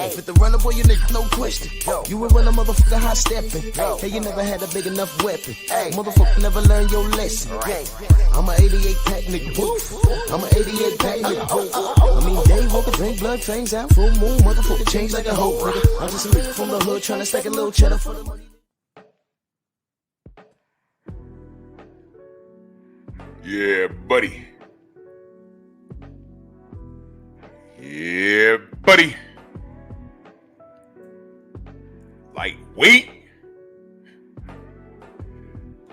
Fit the runner, boy, you nigga, no question. You would run a motherfucker high stepping. Hey, you never had a big enough weapon. Motherfucker never learned your lesson. I'm a 88 pack nigga, woof. I'm a 88 pack nigga, woof. I mean, day walker, drink blood, trains out, full moon, motherfucker change like a hoe, nigga. I'm just a nigga from the hood trying to stack a little cheddar for the money. Yeah, buddy. Yeah, buddy. Lightweight.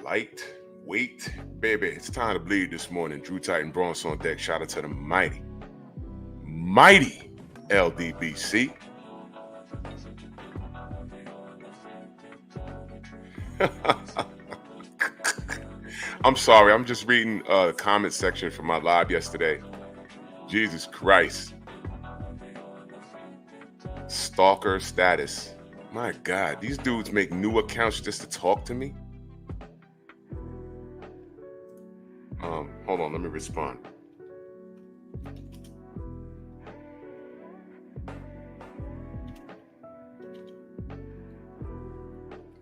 Lightweight, baby. It's time to bleed this morning. Drew Titan Bronx on deck. Shout out to the mighty LDBC. I'm sorry. I'm just reading the comment section from my live yesterday. Jesus Christ. Stalker status. My God, these dudes make new accounts just to talk to me. Hold on, let me respond.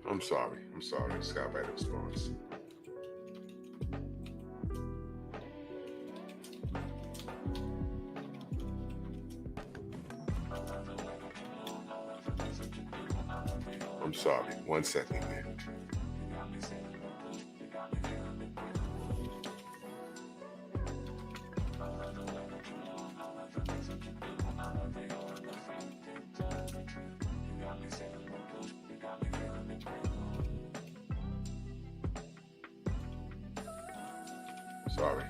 I'm sorry. I just got back a response. I'm sorry. 1 second here. Sorry.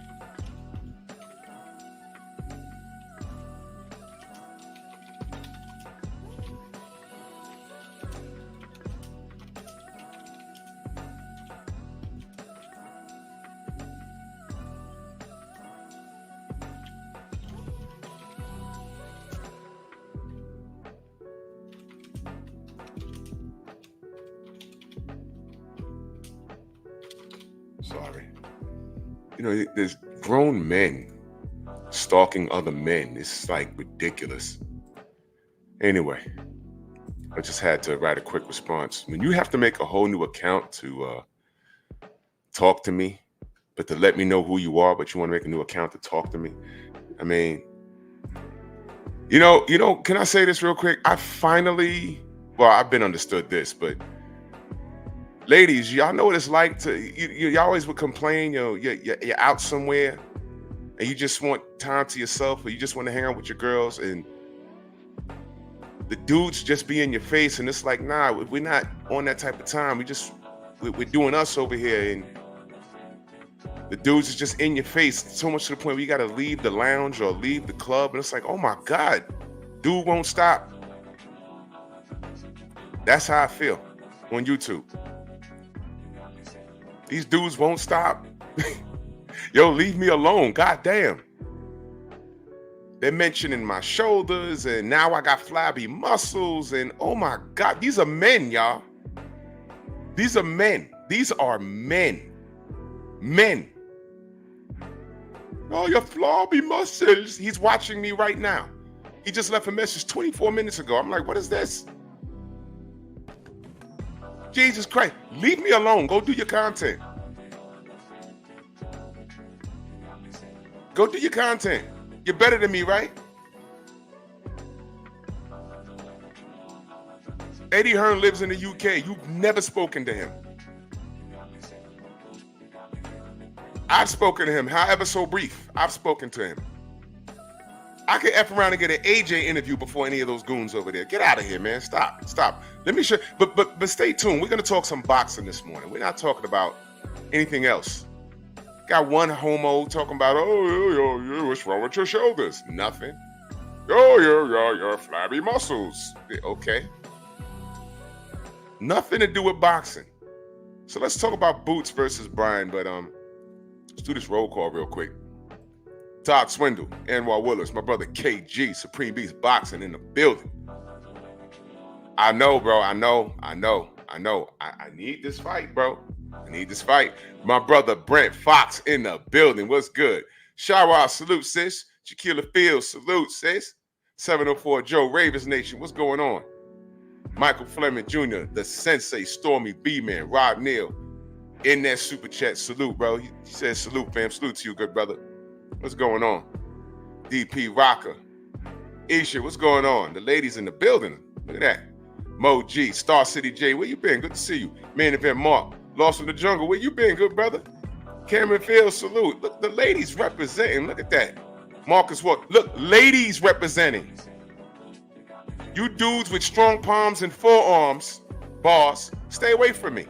Sorry. You know, there's grown men stalking other men. It's like ridiculous. Anyway, I just had to write a quick response. When you have to make a whole new account to talk to me, but to let me know who you are, but you want to make a new account to talk to me. I mean, you know, can I say this real quick? I've been understood this, but ladies, y'all know what it's like to, you always would complain, you're out somewhere and you just want time to yourself, or you just want to hang out with your girls, and the dudes just be in your face, and it's like, nah, we're not on that type of time. We're doing us over here, and the dudes is just in your face so much to the point where you got to leave the lounge or leave the club, and it's like, oh my God, dude won't stop. That's how I feel on YouTube. These dudes won't stop. Yo, leave me alone. God damn. They're mentioning my shoulders, and now I got flabby muscles, and oh my God, these are men, y'all. These are men. These are men. Men. Oh, your flabby muscles. He's watching me right now. He just left a message 24 minutes ago. I'm like, what is this? Jesus Christ, leave me alone. Go do your content. Go do your content. You're better than me, right? Eddie Hearn lives in the UK. You've never spoken to him. I've spoken to him, however so brief. I've spoken to him. I could F around and get an AJ interview before any of those goons over there. Get out of here, man. Stop. Let me show. But stay tuned. We're gonna talk some boxing this morning. We're not talking about anything else. Got one homo talking about, oh, what's wrong with your shoulders? Nothing. Your flabby muscles. Okay. Nothing to do with boxing. So let's talk about Boots versus Bryan. But let's do this roll call real quick. Todd Swindle, Anwar Willis, my brother KG, Supreme Beast Boxing in the building. I know, bro. I know. I need this fight, bro. I need this fight. My brother Brent Fox in the building. What's good? Shara, salute, sis. Shaquilla Fields, salute, sis. 704 Joe, Ravens Nation, what's going on? Michael Fleming Jr., the Sensei, Stormy B-Man, Rob Neal, in that super chat. Salute, bro. He says salute, fam. Salute to you, good brother. What's going on? DP Rocker. Isha, what's going on? The ladies in the building. Look at that. Mo G, Star City J, where you been? Good to see you. Man Event Mark, Lost in the Jungle, where you been, good brother? Cameron Field, salute. Look, the ladies representing. Look at that. Marcus Walk. Look, ladies representing. You dudes with strong palms and forearms, boss, stay away from me.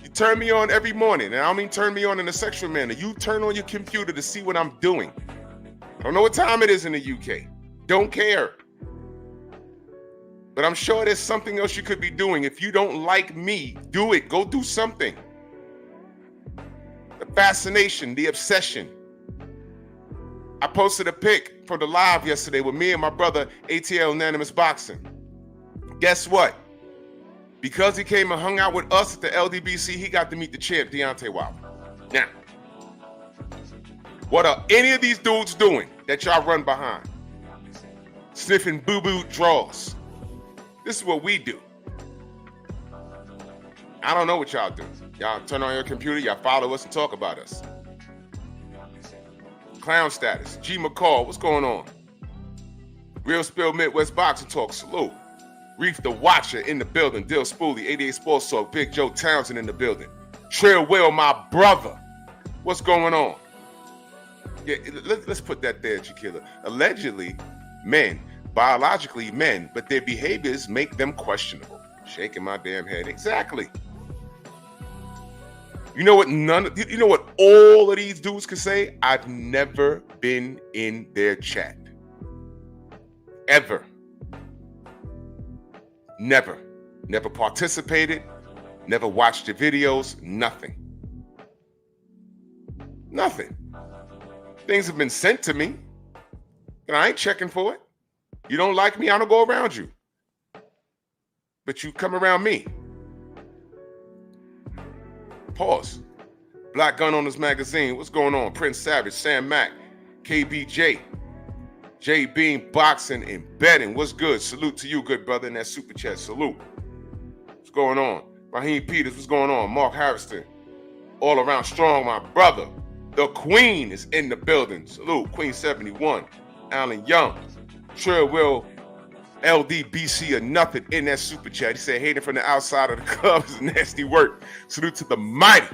You turn me on every morning, and I don't mean turn me on in a sexual manner. You turn on your computer to see what I'm doing. I don't know what time it is in the UK. Don't care. But I'm sure there's something else you could be doing. If you don't like me, do it. Go do something. The fascination, the obsession. I posted a pic from the live yesterday with me and my brother, ATL Unanimous Boxing. Guess what? Because he came and hung out with us at the LDBC, he got to meet the champ, Deontay Wilder. Now, what are any of these dudes doing that y'all run behind? Sniffing boo-boo draws. This is what we do. I don't know what y'all do. Y'all turn on your computer, y'all follow us and talk about us. Clown status. G McCall, what's going on? Real Spill Midwest Boxing Talk, salute. Reef the Watcher in the building. Dill Spoolie, 88 Sports Talk. Big Joe Townsend in the building. Trail Will, my brother. What's going on? Yeah, let's put that there, Chiquilla. Allegedly, men, biologically men, but their behaviors make them questionable. Shaking my damn head. Exactly. You know what all of these dudes could say? I've never been in their chat. Ever. Never. Never participated. Never watched the videos. Nothing. Nothing. Things have been sent to me, and I ain't checking for it. You don't like me, I don't go around you. But you come around me. Pause. Black Gun Owners Magazine. What's going on? Prince Savage, Sam Mack, KBJ, J Beam Boxing and Betting. What's good? Salute to you, good brother, in that super chat. Salute. What's going on? Raheem Peters. What's going on? Mark Harrison. All Around Strong, my brother. The Queen is in the building. Salute. Queen 71. Alan Young. Trill Will. LDBC or nothing in that super chat. He said, hating from the outside of the club is nasty work. Salute to the mighty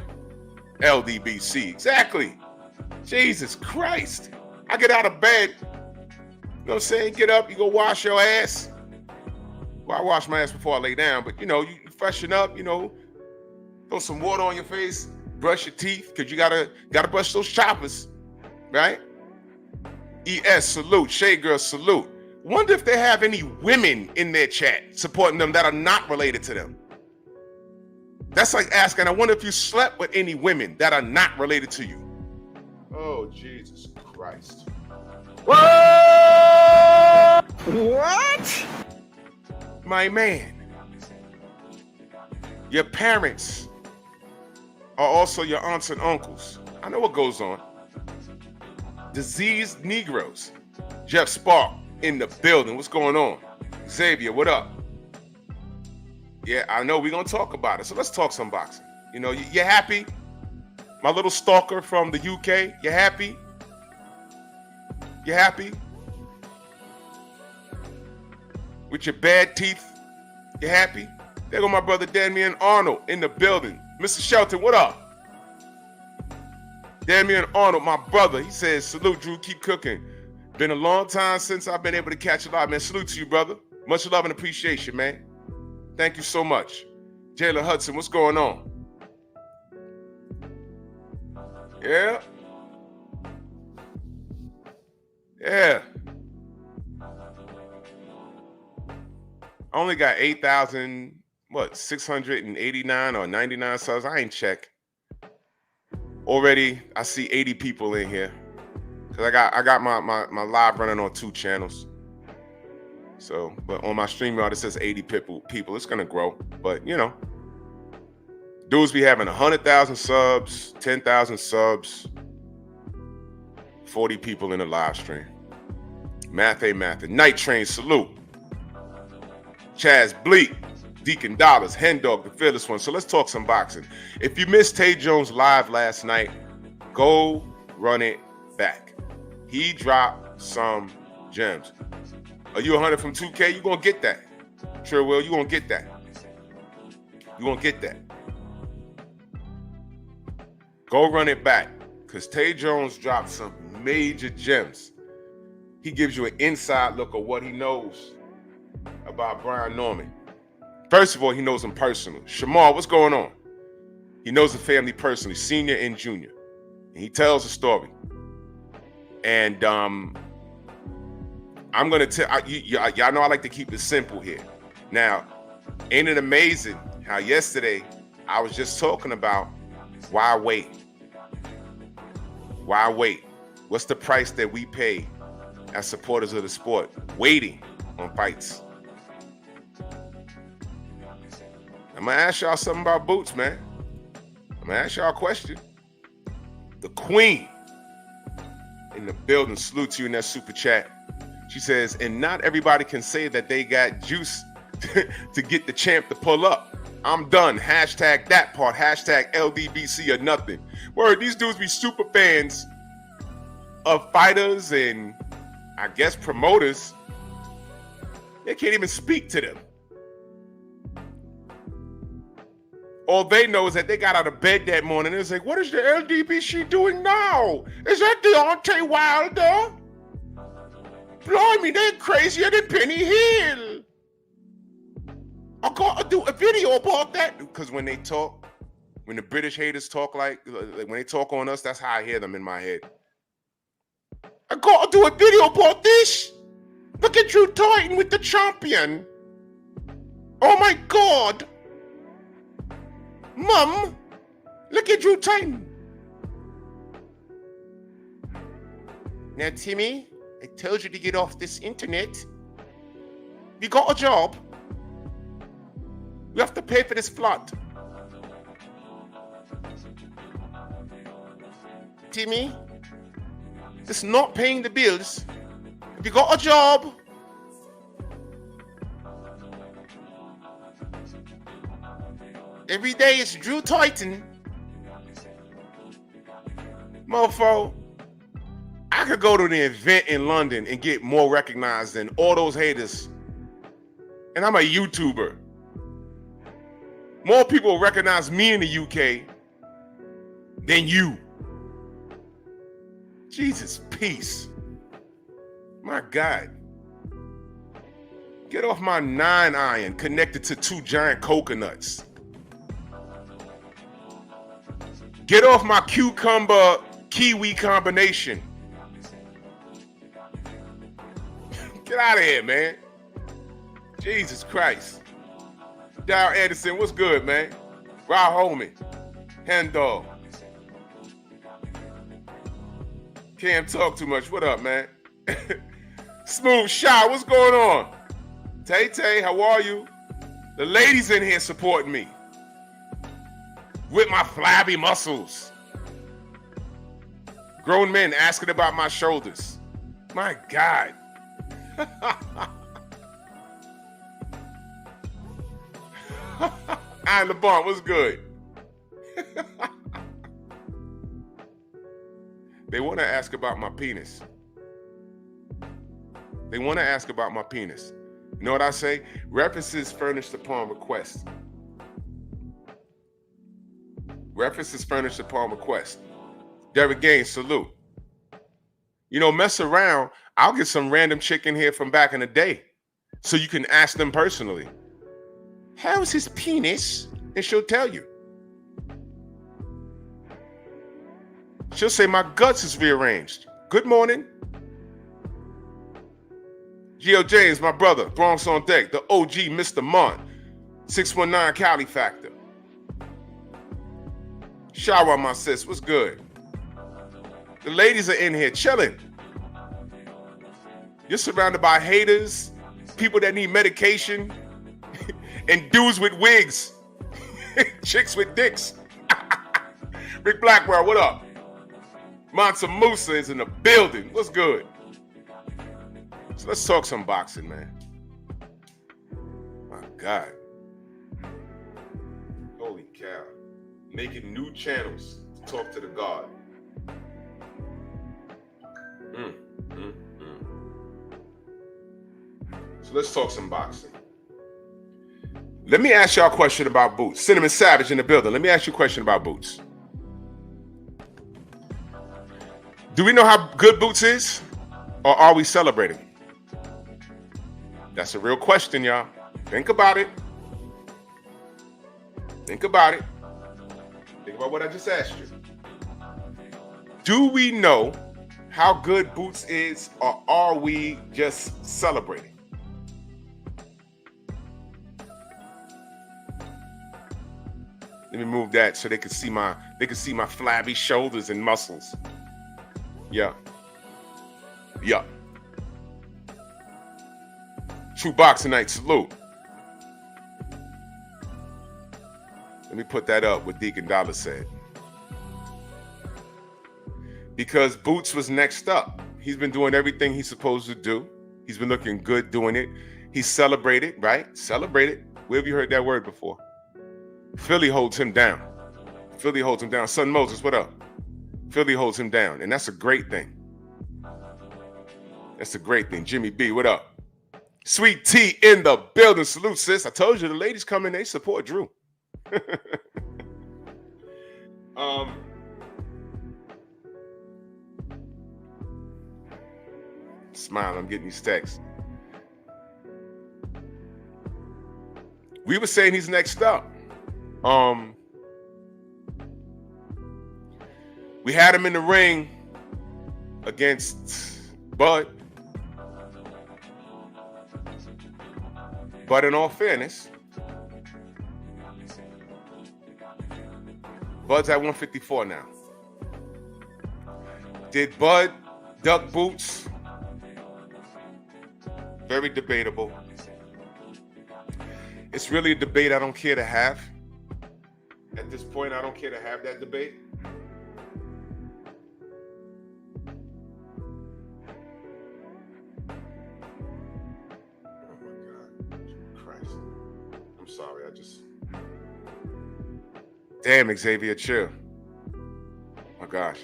LDBC. Exactly. Jesus Christ. I get out of bed. You know what I'm saying? Get up, you go wash your ass. Well, I wash my ass before I lay down, but you freshen up, throw some water on your face, brush your teeth, because you gotta brush those choppers, right? ES, salute. Shade Girl, salute. Wonder if they have any women in their chat supporting them that are not related to them. That's like asking, I wonder if you slept with any women that are not related to you. Oh, Jesus Christ. What? My man. Your parents are also your aunts and uncles. I know what goes on. Diseased Negroes. Jeff Spark in the building. What's going on? Xavier, what up? Yeah, I know we're going to talk about it. So let's talk some boxing. You happy? My little stalker from the UK, you happy? You happy? With your bad teeth, you happy? There go my brother Damian Arnold in the building. Mr. Shelton, what up? Damian Arnold, my brother, he says, salute, Drew, keep cooking. Been a long time since I've been able to catch a lot, man. Salute to you, brother. Much love and appreciation, man. Thank you so much. Jayla Hudson, what's going on? Yeah. Yeah. I only got 689 or 99 subs. I ain't check. Already, I see 80 people in here. Cause I got my live running on 2 channels. So, but on my StreamYard it says 80 people. It's gonna grow, but dudes be having 100,000 subs, 10,000 subs, 40 people in the live stream. Mathe. Night Train, salute. Chaz Bleak, Deacon Dollars, Hen Dog, the fearless one. So let's talk some boxing. If you missed Tay Jones live last night, go run it back. He dropped some gems. Are you 100 from 2K? You gonna get that. Sure will. You gonna get that. You gonna get that. Go run it back. Because Tay Jones dropped some major gems. He gives you an inside look of what he knows about Brian Norman. First of all, he knows him personally. Shamar, what's going on? He knows the family personally, senior and junior. And he tells a story. And I'm going to tell, y'all know I like to keep it simple here. Now, ain't it amazing how yesterday I was just talking about why wait? Why wait? What's the price that we pay as supporters of the sport? Waiting on fights. I'm going to ask y'all something about Boots, man. I'm going to ask y'all a question. The Queen in the building, salute to you in that super chat. She says, and not everybody can say that they got juice to get the champ to pull up. I'm done. Hashtag that part. Hashtag LDBC or nothing. Word, these dudes be super fans of fighters and I guess promoters. They can't even speak to them. All they know is that they got out of bed that morning and it's like, what is the LDBC doing now? Is that Deontay Wilder? Blimey, they're crazier than Penny Hill. I gotta do a video about that. Because when they talk, when the British haters talk like when they talk on us, that's how I hear them in my head. I gotta do a video about this. Look at Drew Titan with the champion. Oh my God. Mum, look at Drew Titan. Now, Timmy, I told you to get off this internet. You got a job. You have to pay for this flood. Timmy, it's not paying the bills. Have you got a job? Every day it's Drew Titan. Mofo, I could go to the event in London and get more recognized than all those haters. And I'm a YouTuber. More people recognize me in the UK than you. Jesus, peace. My God. Get off my 9-iron connected to 2 giant coconuts. Get off my cucumber kiwi combination. Get out of here, man. Jesus Christ. Dow Anderson, what's good, man? Rob Holman. Hen Dog. Can't talk too much. What up, man? Smooth Shot, what's going on? Tay, how are you? The ladies in here supporting me. With my flabby muscles. Grown men asking about my shoulders. My God. Ian LeBron, what's good? They want to ask about my penis. They want to ask about my penis. You know what I say? References furnished upon request. References furnished upon request. Derek Gaines, salute. You know, mess around. I'll get some random chick in here from back in the day. So you can ask them personally. How's his penis? And she'll tell you. She'll say, my guts is rearranged. Good morning. Gio James, my brother. Bronx on deck. The OG Mr. Mont. 619 Cali Factor. Shower, my sis. What's good? The ladies are in here chilling. You're surrounded by haters, people that need medication, and dudes with wigs. Chicks with dicks. Rick Blackwell, what up? Mansa Musa is in the building. What's good? So let's talk some boxing, man. My God. Holy cow. Making new channels to talk to the God. So let's talk some boxing. Let me ask y'all a question about Boots. Cinnamon Savage in the building. Let me ask you a question about Boots. Do we know how good Boots is? Or are we celebrating? That's a real question, y'all. Think about it. Think about it. Think about what I just asked you. Do we know how good Boots is, or are we just celebrating? Let me move that so they can see my flabby shoulders and muscles. Yeah. Yeah. True Boxing Night salute. Let me put that up, what Deacon Dollar said. Because Boots was next up. He's been doing everything he's supposed to do. He's been looking good doing it. He celebrated, right? Celebrated. Where have you heard that word before? Philly holds him down. Philly holds him down. Son Moses, what up? Philly holds him down, and that's a great thing. That's a great thing. Jimmy B, what up? Sweet Tea in the building. Salute, sis. I told you the ladies come in, they support Drew. Smile, I'm getting these texts. We were saying he's next up. We had him in the ring against Bud. But in all fairness, Bud's at 154 now. Did Bud duck Boots? Very debatable. It's really a debate I don't care to have. At this point, I don't care to have that debate. Oh my God. Christ. I'm sorry, Damn, Xavier, chill. Oh my gosh.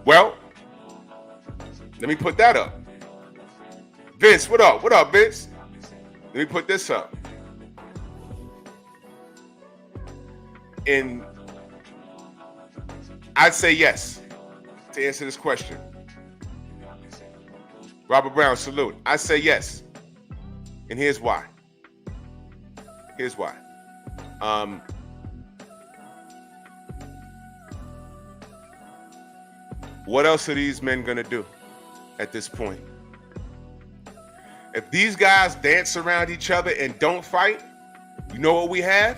Well, let me put that up. Vince, what up? What up, Vince? Let me put this up. And I'd say yes to answer this question. Robert Brown, salute. I say yes. And here's why. Here's why. What else are these men gonna do at this point? If these guys dance around each other and don't fight, you know what we have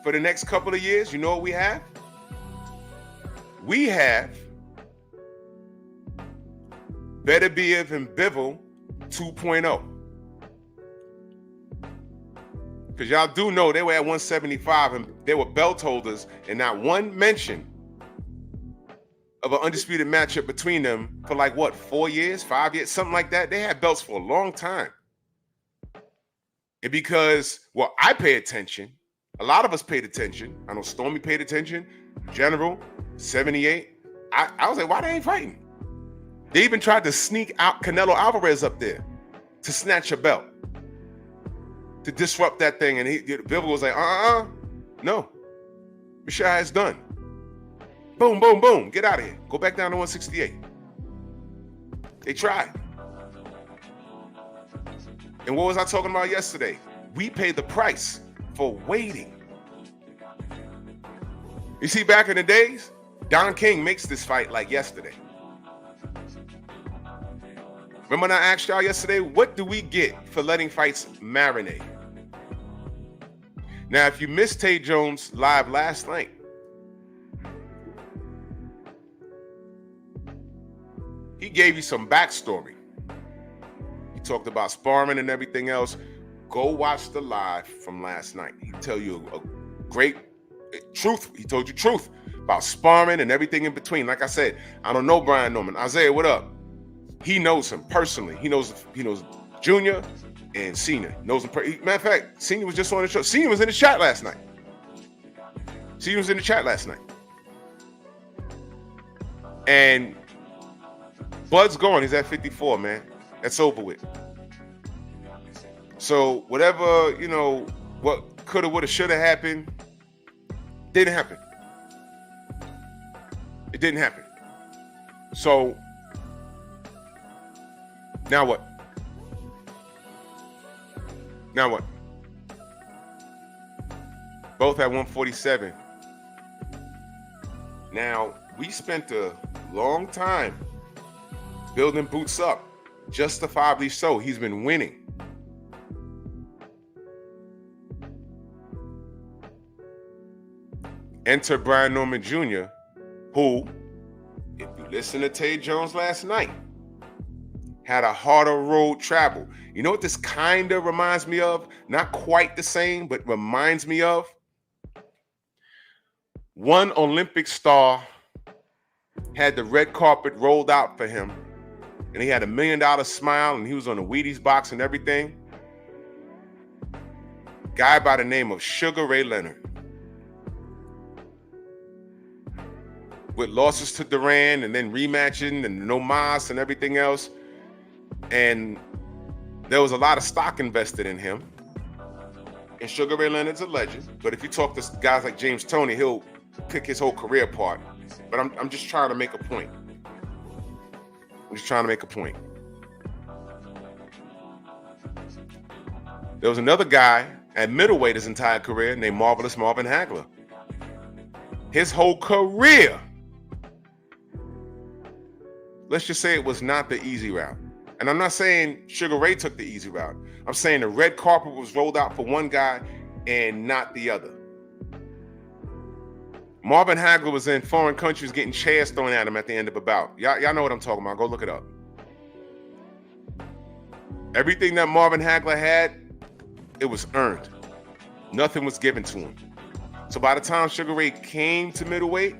for the next couple of years? You know what we have? We have Beterbiev and Bivol 2.0. Because y'all do know they were at 175 and they were belt holders, and not one mention of an undisputed matchup between them for like what, 4 years, 5 years, something like that. They had belts for a long time. And because, well, I pay attention, a lot of us paid attention. I know Stormy paid attention, General, 78. I was like, why they ain't fighting? They even tried to sneak out Canelo Alvarez up there to snatch a belt, to disrupt that thing. And Bivol was like, no. Michelle is done. Boom, boom, boom. Get out of here. Go back down to 168. They tried. And what was I talking about yesterday? We paid the price for waiting. You see, back in the days, Don King makes this fight like yesterday. Remember when I asked y'all yesterday, what do we get for letting fights marinate? Now, if you missed Tay Jones live last night, he gave you some backstory. He talked about sparring and everything else. Go watch the live from last night. He tell you a great truth. He told you truth about sparring and everything in between. Like I said, I don't know Brian Norman. Isaiah, what up? He knows him personally. He knows Junior and Senior. Knows him. Matter of fact, Senior was just on the show. Senior was in the chat last night. And Bud's gone. He's at 54, man. That's over with. So whatever, what coulda, woulda, shoulda happened, didn't happen. It didn't happen. So now what? Both at 147. Now, we spent a long time building Boots up, justifiably so. He's been winning. Enter Brian Norman Jr., who, if you listen to Tay Jones last night, had a harder road travel. You know what this kind of reminds me of? Not quite the same, but reminds me of? One Olympic star had the red carpet rolled out for him, and he had $1 million smile, and he was on the Wheaties box and everything. Guy by the name of Sugar Ray Leonard. With losses to Duran and then rematching and no mas and everything else. And there was a lot of stock invested in him. And Sugar Ray Leonard's a legend. But if you talk to guys like James Toney, he'll pick his whole career apart. But I'm just trying to make a point. There was another guy at middleweight his entire career named Marvelous Marvin Hagler. His whole career, let's just say it was not the easy route. And I'm not saying Sugar Ray took the easy route. I'm saying the red carpet was rolled out for one guy and not the other. Marvin Hagler was in foreign countries getting chairs thrown at him at the end of a bout. Y'all know what I'm talking about. Go look it up. Everything that Marvin Hagler had, it was earned. Nothing was given to him. So by the time Sugar Ray came to middleweight,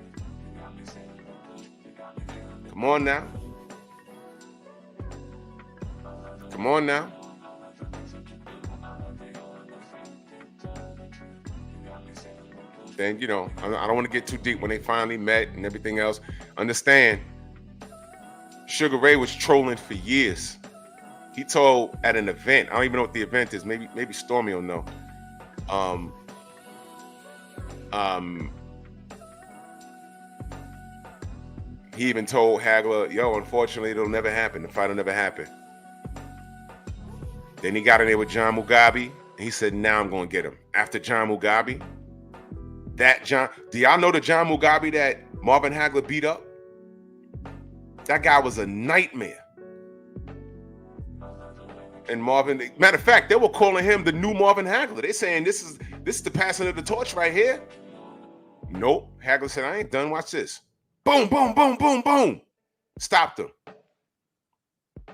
come on now. Then, I don't want to get too deep when they finally met and everything else. Understand, Sugar Ray was trolling for years. He told at an event, I don't even know what the event is. Maybe Stormy will know. He even told Hagler, unfortunately, it'll never happen. The fight will never happen. Then he got in there with John Mugabe, and he said, now I'm going to get him. After John Mugabe, do y'all know the John Mugabe that Marvin Hagler beat up? That guy was a nightmare. And matter of fact, they were calling him the new Marvin Hagler. They're saying this is the passing of the torch right here. Nope. Hagler said, I ain't done. Watch this. Boom, boom, boom, boom, boom. Stopped him.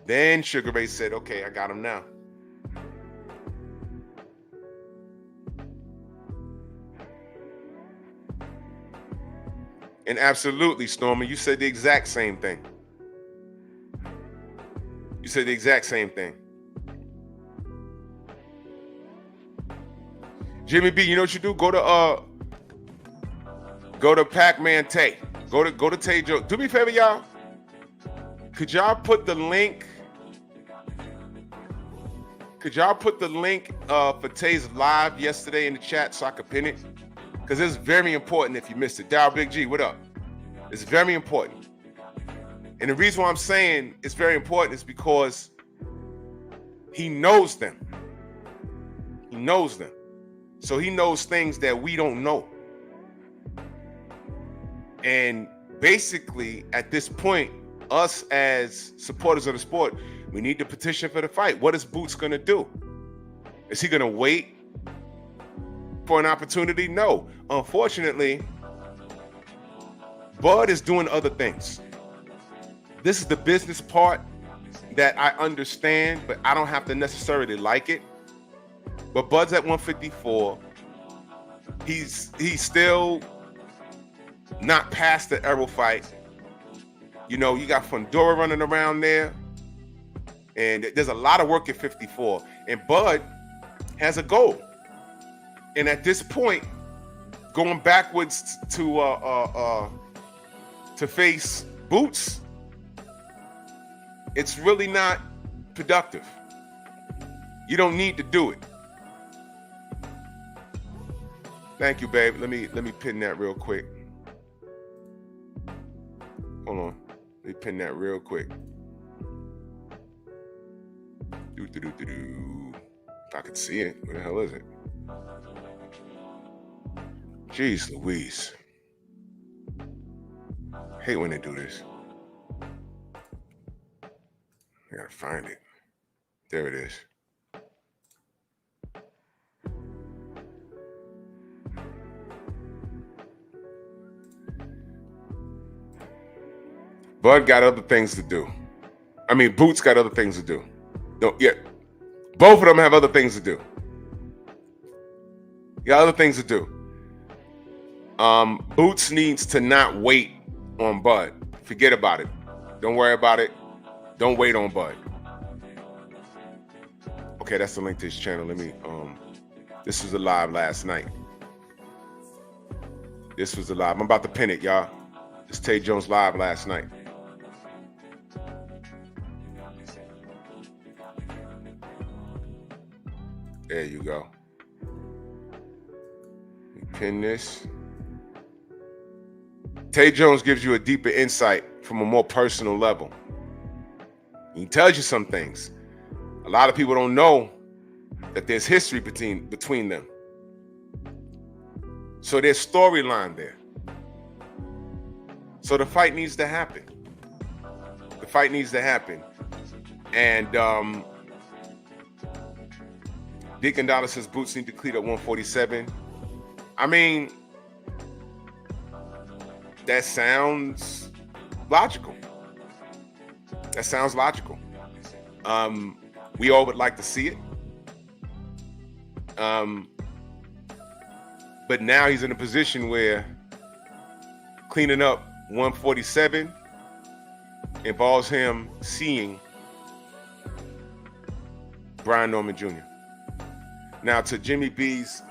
Then Sugar Ray said, okay, I got him now. And absolutely, Stormy, you said the exact same thing. Jimmy B, you know what you do? Go to Pac-Man Tay. Go to Tay Joe. Do me a favor, y'all. Could y'all put the link for Tay's live yesterday in the chat so I could pin it? Because it's very important if you missed it. Dow Big G, what up? It's very important. And the reason why I'm saying it's very important is because he knows them. So he knows things that we don't know. And basically, at this point, us as supporters of the sport, we need to petition for the fight. What is Boots going to do? Is he going to wait for an opportunity? No. Unfortunately, Bud is doing other things. This is the business part that I understand, but I don't have to necessarily like it. But Bud's at 154. He's still not past the Errol fight. You know, you got Fundora running around there. And there's a lot of work at 54. And Bud has a goal. And at this point, going backwards to face Boots, it's really not productive. You don't need to do it. Thank you, babe. Let me pin that real quick. Hold on. Let me pin that real quick. If I could see it, where the hell is it? Jeez Louise. I hate when they do this. I gotta find it. There it is. Bud got other things to do. I mean, Boots got other things to do. No, yeah. Both of them have other things to do. You got other things to do. Boots needs to not wait on Bud. Forget about it. Don't worry about it. Don't wait on Bud. Okay, that's the link to his channel. Let me, this was a live last night. This was a live. I'm about to pin it, y'all. It's Tay Jones live last night. There you go. Pin this. Tay Jones gives you a deeper insight from a more personal level. He tells you some things. A lot of people don't know that there's history between them. So there's storyline there. So the fight needs to happen. The fight needs to happen. And Deacon Dollar says Boots need to clear at 147. I mean, that sounds logical. That sounds logical. We all would like to see it. But now he's in a position where cleaning up 147 involves him seeing Brian Norman Jr. Now, to Jimmy B's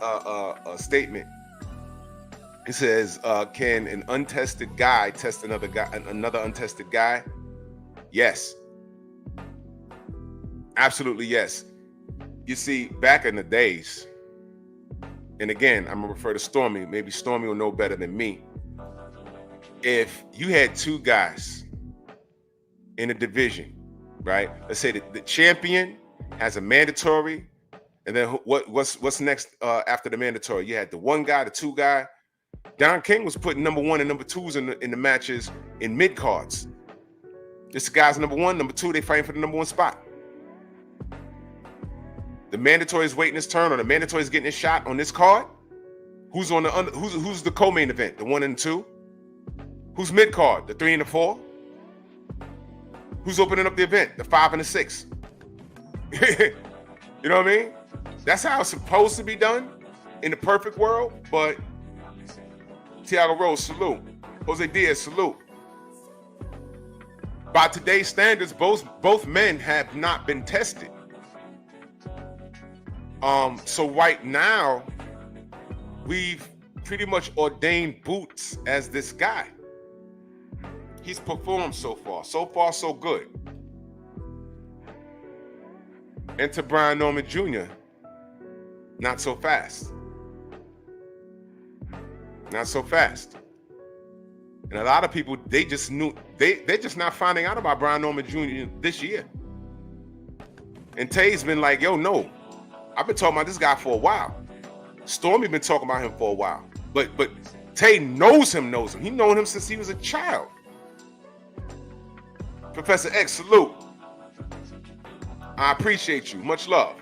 statement, he says, "Can an untested guy test another untested guy?" Yes, absolutely yes. You see, back in the days, and again, I'm gonna refer to Stormy. Maybe Stormy will know better than me. If you had two guys in a division, right? Let's say the champion has a mandatory. And then what's next after the mandatory? You had the one guy, the two guy. Don King was putting number one and number twos in the matches in mid cards. This guy's number one, number two. They fighting for the number one spot. The mandatory is waiting his turn, or the mandatory is getting his shot on this card. Who's on the who's the co-main event? The 1 and 2. Who's mid card? The 3 and the 4. Who's opening up the event? The 5 and the 6. You know what I mean? That's how it's supposed to be done in the perfect world. But Tiago Rose, salute. Jose Diaz, salute. By today's standards, both men have not been tested. So right now, we've pretty much ordained Boots as this guy. He's performed so far. So far, so good. And to Brian Norman Jr., not so fast. Not so fast. And a lot of people, they just knew, they're just not finding out about Brian Norman Jr. this year. And Tay's been like, yo, no, I've been talking about this guy for a while. Stormy been talking about him for a while. But Tay knows him. He known him since he was a child. Professor X, salute. I appreciate you. Much love.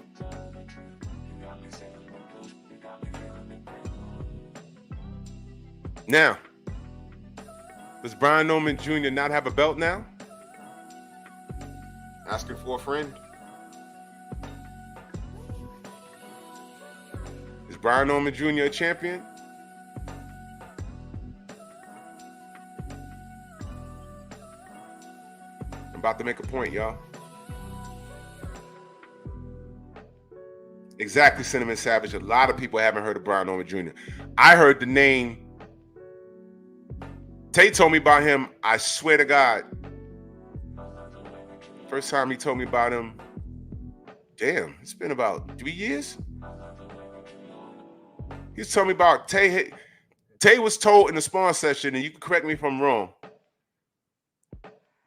Now, does Brian Norman Jr. not have a belt now? Asking for a friend. Is Brian Norman Jr. a champion? about to make a point, y'all. Exactly, Cinnamon Savage. A lot of people haven't heard of Brian Norman Jr. I heard the name. Tay told me about him. I swear to God. First time he told me about him, damn, it's been about 3 years. He was telling me about Tay. Tay was told in the spawn session, and you can correct me if I'm wrong,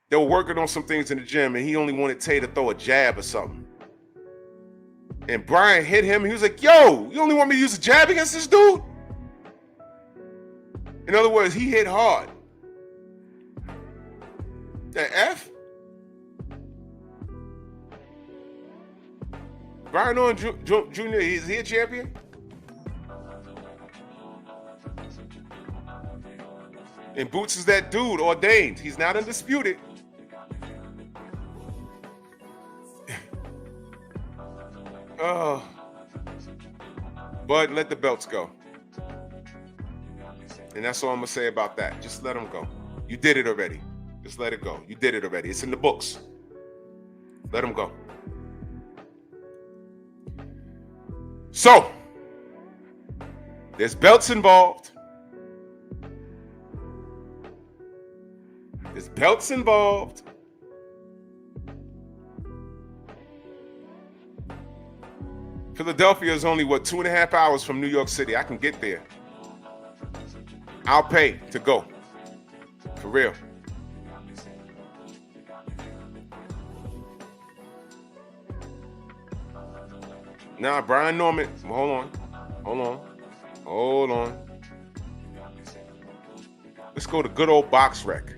they were working on some things in the gym, and he only wanted Tay to throw a jab or something. And Brian hit him. He was like, yo, you only want me to use a jab against this dude? In other words, he hit hard. The F? Brian Norman Jr., is he a champion? And Boots is that dude, ordained. He's not undisputed. But let the belts go. And that's all I'm going to say about that. Just let them go. You did it already. Just let it go. You did it already. It's in the books. Let them go. So, there's belts involved. There's belts involved. Philadelphia is only, 2.5 hours from New York City. I can get there. I'll pay to go. For real. Nah, Brian Norman. Hold on. Let's go to good old Box Rec.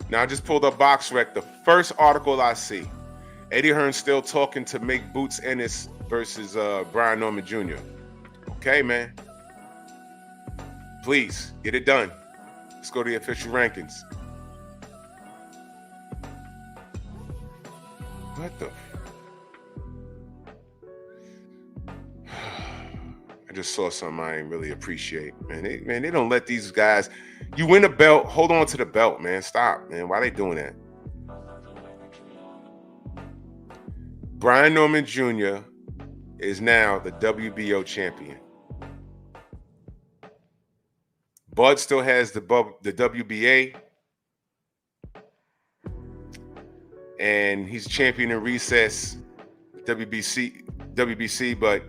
Now, I just pulled up Box Rec. The first article I see, Eddie Hearn still talking to make Boots Ennis versus Brian Norman Jr. Okay, man. Please, get it done. Let's go to the official rankings. What the? I just saw something I didn't really appreciate, man. They don't let these guys. You win a belt, hold on to the belt, man. Stop, man. Why are they doing that? Brian Norman Jr. is now the WBO champion. Bud still has the WBA. And he's champion in recess, WBC, but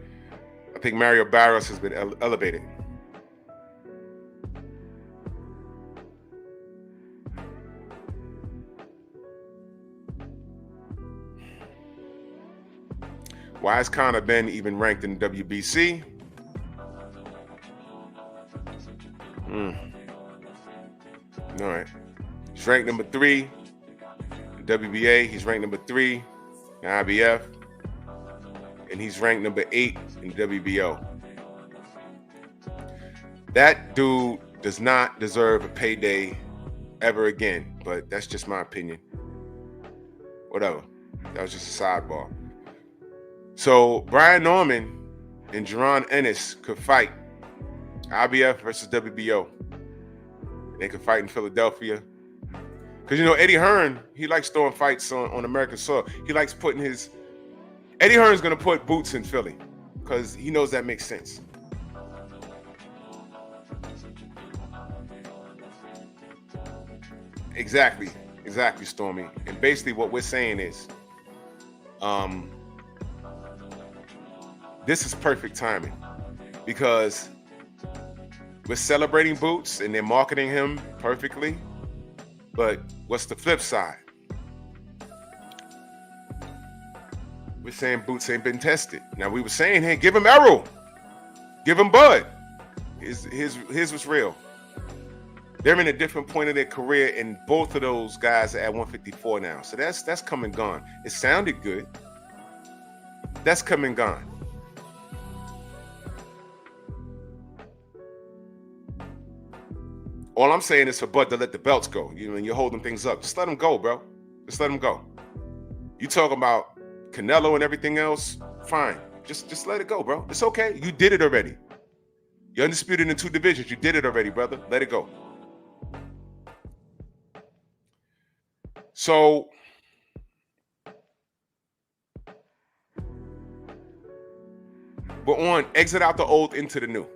I think Mario Barrios has been elevated. Why is Conor Benn even ranked in the WBC? All right. He's ranked number 3 in WBA. He's ranked number 3 in IBF. And he's ranked number 8 in WBO. That dude does not deserve a payday ever again, but that's just my opinion. Whatever. That was just a sidebar. So Brian Norman and Jaron Ennis could fight IBF versus WBO. They could fight in Philadelphia. Because, you know, Eddie Hearn, he likes throwing fights on American soil. He likes putting his... Eddie Hearn's going to put Boots in Philly because he knows that makes sense. Exactly, Stormy. And basically what we're saying is, this is perfect timing because we're celebrating Boots and they're marketing him perfectly. But what's the flip side? We're saying Boots ain't been tested. Now we were saying, hey, give him Errol, give him Bud. His was real. They're in a different point of their career, and both of those guys are at 154 now. So that's come and gone. It sounded good. That's come and gone. All I'm saying is for Bud to let the belts go. You know, and you're holding things up. Just let them go, bro. Just let them go. You talking about Canelo and everything else? Fine. Just let it go, bro. It's okay. You did it already. You're undisputed in 2 divisions. You did it already, brother. Let it go. So we're on exit out the old into the new.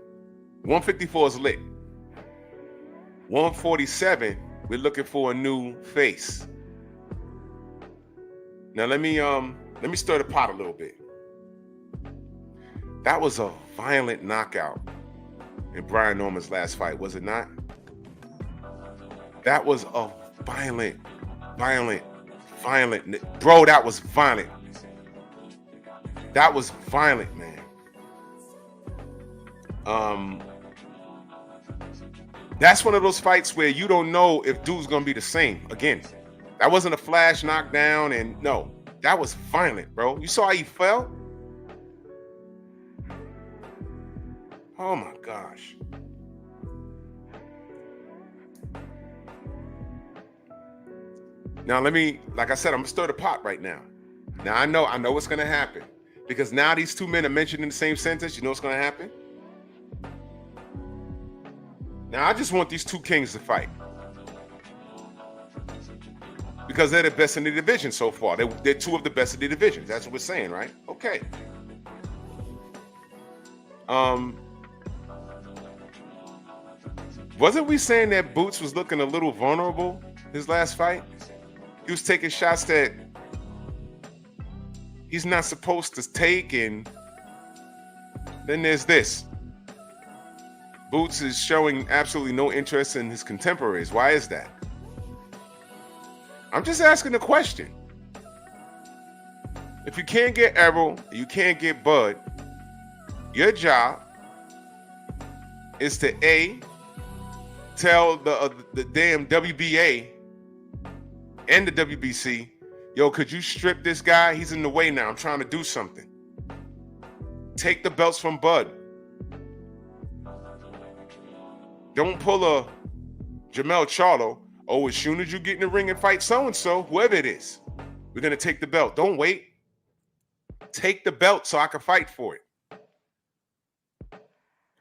154 is lit. 147, we're looking for a new face. Now let me stir the pot a little bit. That was a violent knockout in Brian Norman's last fight, was it not? That was a violent. Bro, that was violent. That was violent, man. That's one of those fights where you don't know if dude's gonna be the same again. That wasn't a flash knockdown, and no, that was violent, bro. You saw how he fell? Oh my gosh. Now like I said, I'm gonna stir the pot right now. Now I know what's gonna happen. Because now these two men are mentioned in the same sentence, you know what's gonna happen? Now I just want these two kings to fight. Because they're the best in the division so far. They're two of the best in the divisions. That's what we're saying, right? Okay. Wasn't we saying that Boots was looking a little vulnerable his last fight? He was taking shots that he's not supposed to take, and then there's this. Boots is showing absolutely no interest in his contemporaries. Why is that? I'm just asking a question. If you can't get Errol, you can't get Bud, your job is to A, tell the damn WBA and the WBC, yo, could you strip this guy? He's in the way now. I'm trying to do something. Take the belts from Bud. Don't pull a Jamel Charlo. Oh, as soon as you get in the ring and fight so-and-so, whoever it is, we're going to take the belt. Don't wait. Take the belt so I can fight for it.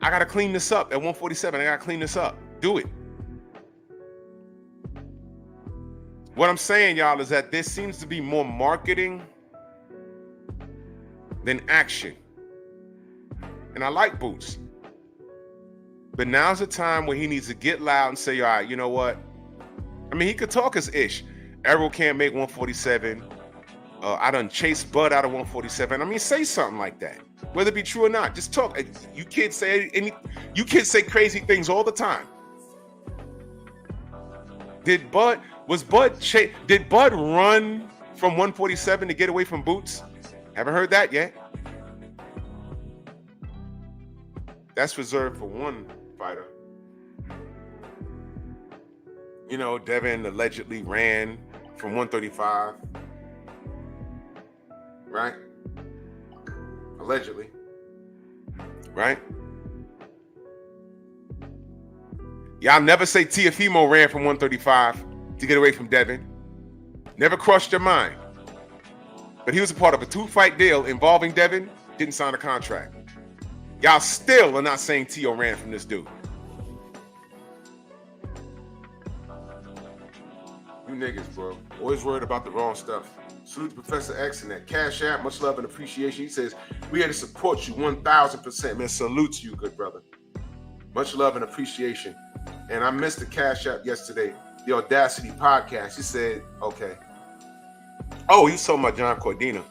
I got to clean this up at 147. I got to clean this up. Do it. What I'm saying, y'all, is that there seems to be more marketing than action. And I like Boots. But now's the time where he needs to get loud and say, all right, you know what? I mean, he could talk his ish. Errol can't make 147. I done chased Bud out of 147. I mean, say something like that. Whether it be true or not, just talk. You kids say crazy things all the time. Did Bud run from 147 to get away from Boots? Haven't heard that yet. That's reserved for one fighter. You know, Devin allegedly ran from 135. Right? Allegedly. Right? Y'all never say Teofimo ran from 135 to get away from Devin. Never crossed your mind. But he was a part of a 2-fight deal involving Devin, didn't sign a contract. Y'all still are not saying Tio ran from this dude. You niggas, bro. Always worried about the wrong stuff. Salute to Professor X and that Cash App. Much love and appreciation. He says, we here to support you 1,000%. Man, salute to you, good brother. Much love and appreciation. And I missed the Cash App yesterday. The Audacity podcast. He said, okay. Oh, he told my John Cordina.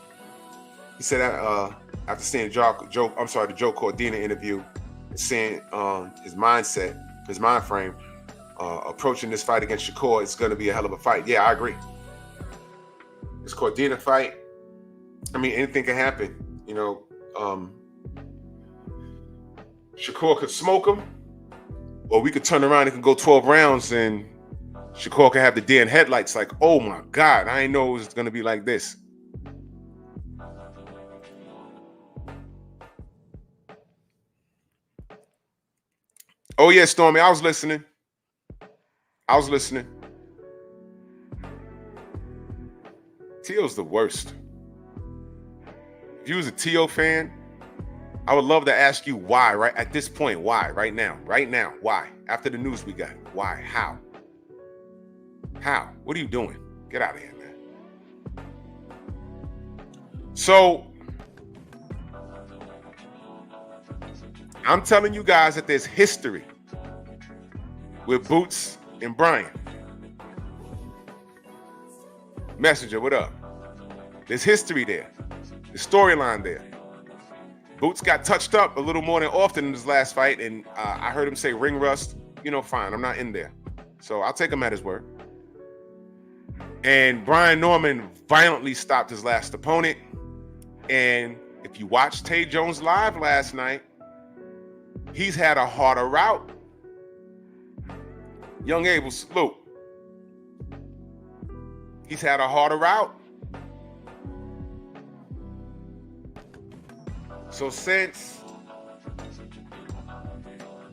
He said after seeing the Joe Cordina interview, seeing his mindset, his mind frame, approaching this fight against Shakur, it's going to be a hell of a fight. Yeah, I agree. This Cordina fight, I mean, anything can happen. You know, Shakur could smoke him, or we could turn around and can go 12 rounds and Shakur can have the deer in headlights like, oh my God, I didn't know it was going to be like this. Oh yeah, Stormy, I was listening. Tio's the worst. If you was a Tio fan, I would love to ask you why, right at this point, why, right now, why? After the news we got, why, how? What are you doing? Get out of here, man. So I'm telling you guys that there's history with Boots and Brian. Messenger, what up? There's history there. The storyline there. Boots got touched up a little more than often in his last fight, and I heard him say ring rust. You know, fine, I'm not in there. So I'll take him at his word. And Brian Norman violently stopped his last opponent. And if you watched Tay Jones live last night, he's had a harder route. Young Abel, salute. He's had a harder route. So since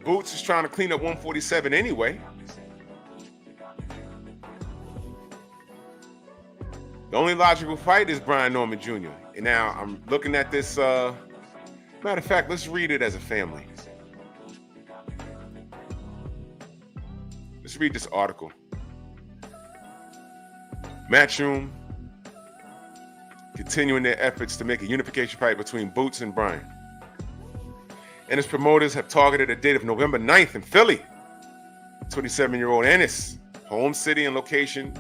Boots is trying to clean up 147 anyway, the only logical fight is Brian Norman Jr. And now I'm looking at this. Matter of fact, let's read it as a family. Let's read this article. Matchroom continuing their efforts to make a unification fight between Boots and Brian. And his promoters have targeted a date of November 9th in Philly. 27-year-old Ennis, home city and location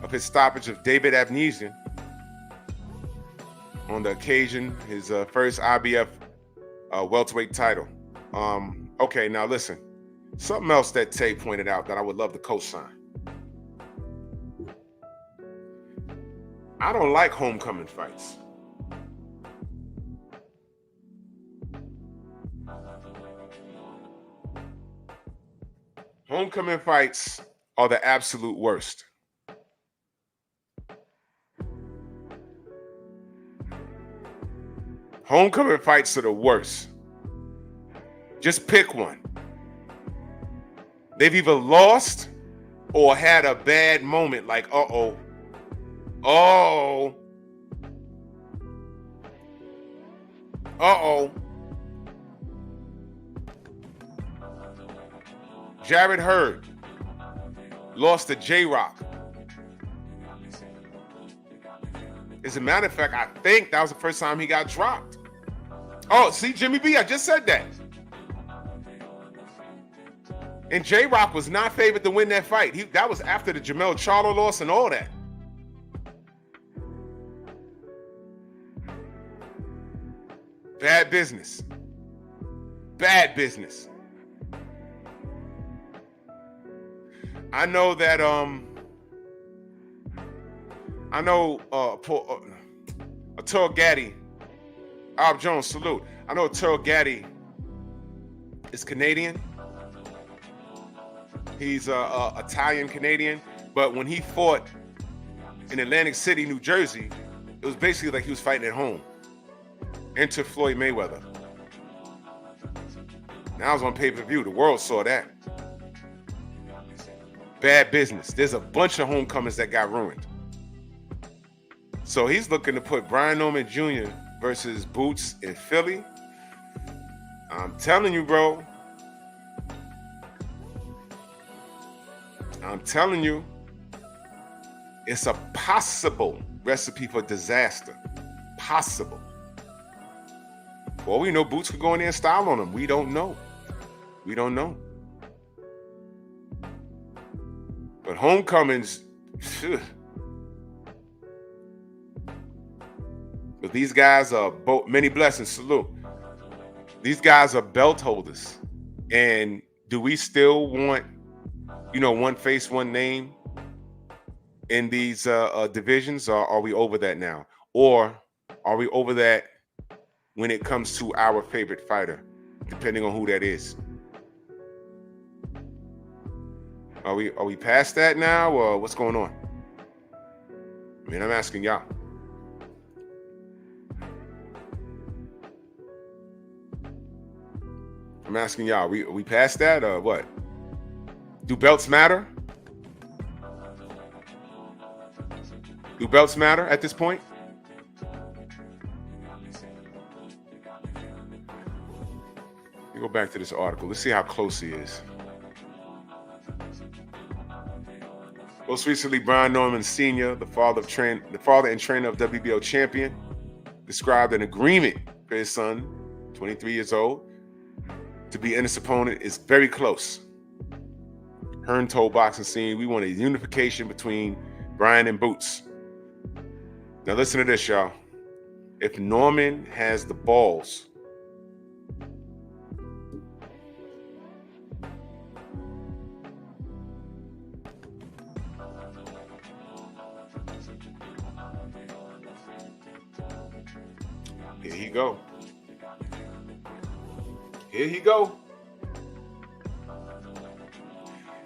of his stoppage of David Avnesian. On the occasion, his first IBF welterweight title. Okay, now listen. Something else that Tay pointed out that I would love to co-sign. I don't like homecoming fights. Homecoming fights are the absolute worst. Homecoming fights are the worst. Just pick one. They've either lost or had a bad moment like, uh-oh. Jarrett Hurd lost to J-Rock. As a matter of fact, I think that was the first time he got dropped. Oh, see, Jimmy B, I just said that. And J-Rock was not favored to win that fight. That was after the Jermell Charlo loss and all that. Bad business. Bad business. I know that Arturo Gatti, Bob Jones, salute. I know Arturo Gatti is Canadian. He's Italian Canadian, but when he fought in Atlantic City, New Jersey, it was basically like he was fighting at home. Enter Floyd Mayweather. Now I was on pay-per-view. The world saw that. Bad business. There's a bunch of homecomings that got ruined. So he's looking to put Brian Norman Jr. versus Boots in Philly. I'm telling you, bro. I'm telling you, it's a possible recipe for disaster. Possible. Well, we know Boots could go in there and style on him. We don't know. We don't know. But homecomings, but these guys are both, many blessings, salute. These guys are belt holders. And do we still want, one face, one name in these divisions, or are we over that now? Or are we over that when it comes to our favorite fighter, depending on who that is? Are we past that now, or what's going on? I mean, I'm asking y'all. I'm asking y'all, are we past that, or what? Do belts matter? Do belts matter at this point? Let me go back to this article. Let's see how close he is. Most recently, Brian Norman Sr., the father and trainer of WBO champion, described an agreement for his son, 23 years old, to be Ennis' opponent is very close. Hearn told Boxing Scene, "We want a unification between Brian and Boots." Now listen to this, y'all. If Norman has the balls here he go. Here he go.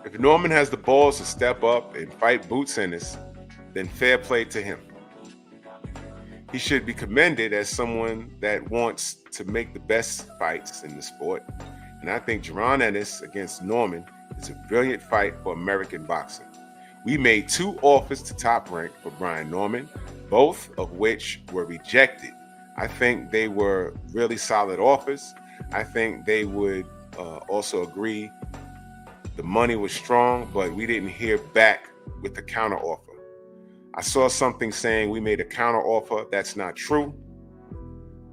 If Norman has the balls to step up and fight Boots Ennis, then fair play to him. He should be commended as someone that wants to make the best fights in the sport. And I think Jaron Ennis against Norman is a brilliant fight for American boxing. We made 2 offers to Top Rank for Brian Norman, both of which were rejected. I think they were really solid offers. I think they would also agree the money was strong, but we didn't hear back with the counter offer. I saw something saying we made a counter offer. That's not true.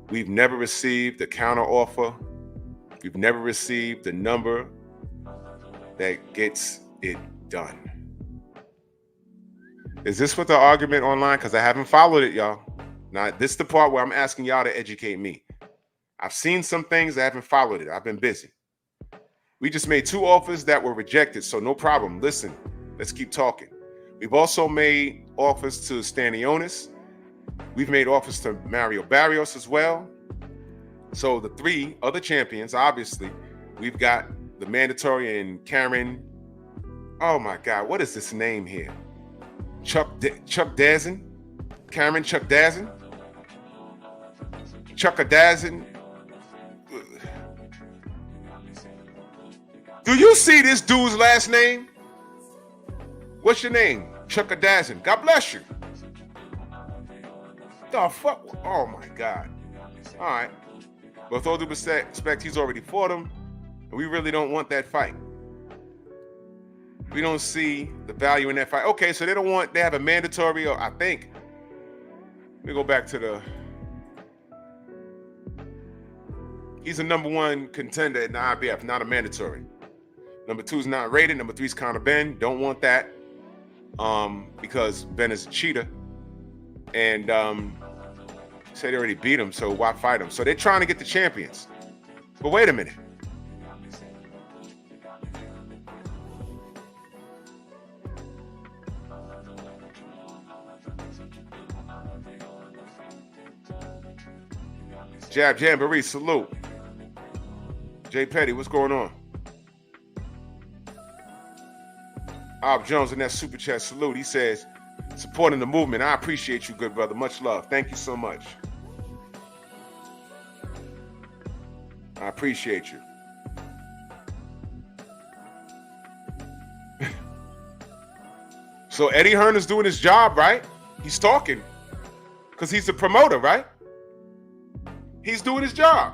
We've never received a counter offer. We've never received the number that gets it done. Is this what the argument online? Because I haven't followed it, y'all. Now, this is the part where I'm asking y'all to educate me. I've seen some things, I haven't followed it. I've been busy. We just made 2 offers that were rejected, so no problem. Listen, let's keep talking. We've also made offers to Stanionis. We've made offers to Mario Barrios as well. So the 3 other champions, obviously, we've got the mandatory and Karen. Oh my God, what is this name here? Chuck Dazin? Karen Chuck Dazin? Chuckadazin. Do you see this dude's last name? What's your name? Chuckadazin. God bless you. The fuck? Oh my God. All right. But with all due respect, he's already fought him, and we really don't want that fight. We don't see the value in that fight. Okay, so they have a mandatory, or I think. Let me go back to the. He's a number 1 contender in the IBF, not a mandatory. Number 2 is not rated. Number 3 is Conor Ben. Don't want that because Ben is a cheater. And say they already beat him, so why fight him? So they're trying to get the champions. But wait a minute. Jab Jamboree, salute. Jay Petty, what's going on? Bob Jones in that super chat, salute. He says, supporting the movement. I appreciate you, good brother. Much love. Thank you so much. I appreciate you. So Eddie Hearn is doing his job, right? He's talking because he's the promoter, right? He's doing his job.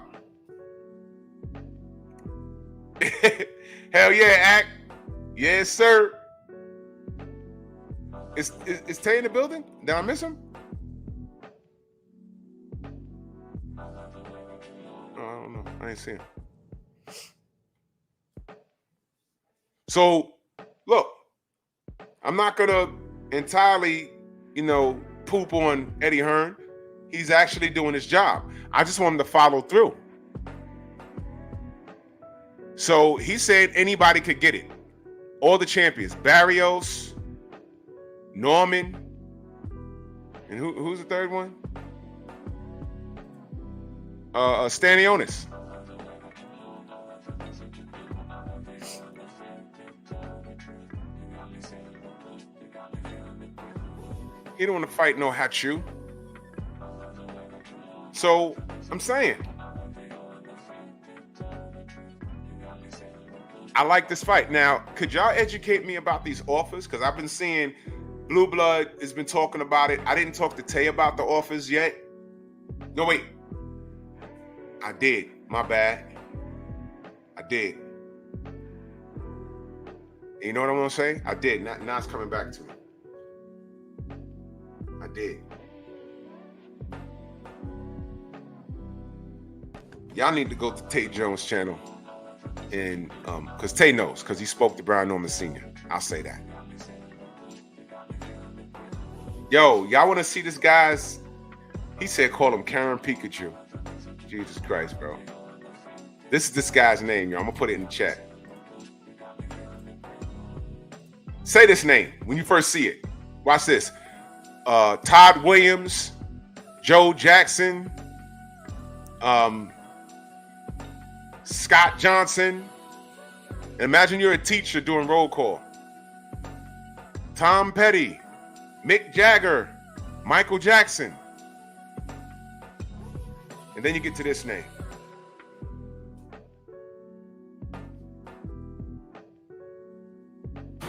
Hell yeah, Act. Yes, sir. Is Tay in the building? Did I miss him? Oh, I don't know. I didn't see him. So, look, I'm not going to entirely, poop on Eddie Hearn. He's actually doing his job. I just want him to follow through. So he said anybody could get it. All the champions. Barrios, Norman, and who's the third one? Stanionis. He don't want to fight no Hachu. So I'm saying, I like this fight. Now, could y'all educate me about these offers? Because I've been seeing Blue Blood has been talking about it. I didn't talk to Tay about the offers yet. No, wait. I did. My bad. I did. You know what I'm gonna say? I did. Now it's coming back to me. I did. Y'all need to go to Tay Jones' channel, and because Tay knows, because he spoke to Brian Norman Sr. I'll say that. Yo, y'all want to see this guy's? He said call him Karen Pikachu. Jesus Christ, bro. This is this guy's name, yo. I'm gonna put it in the chat. Say this name when you first see it. Watch this. Todd Williams, Joe Jackson, Scott Johnson. Imagine you're a teacher doing roll call. Tom Petty, Mick Jagger, Michael Jackson. And then you get to this name.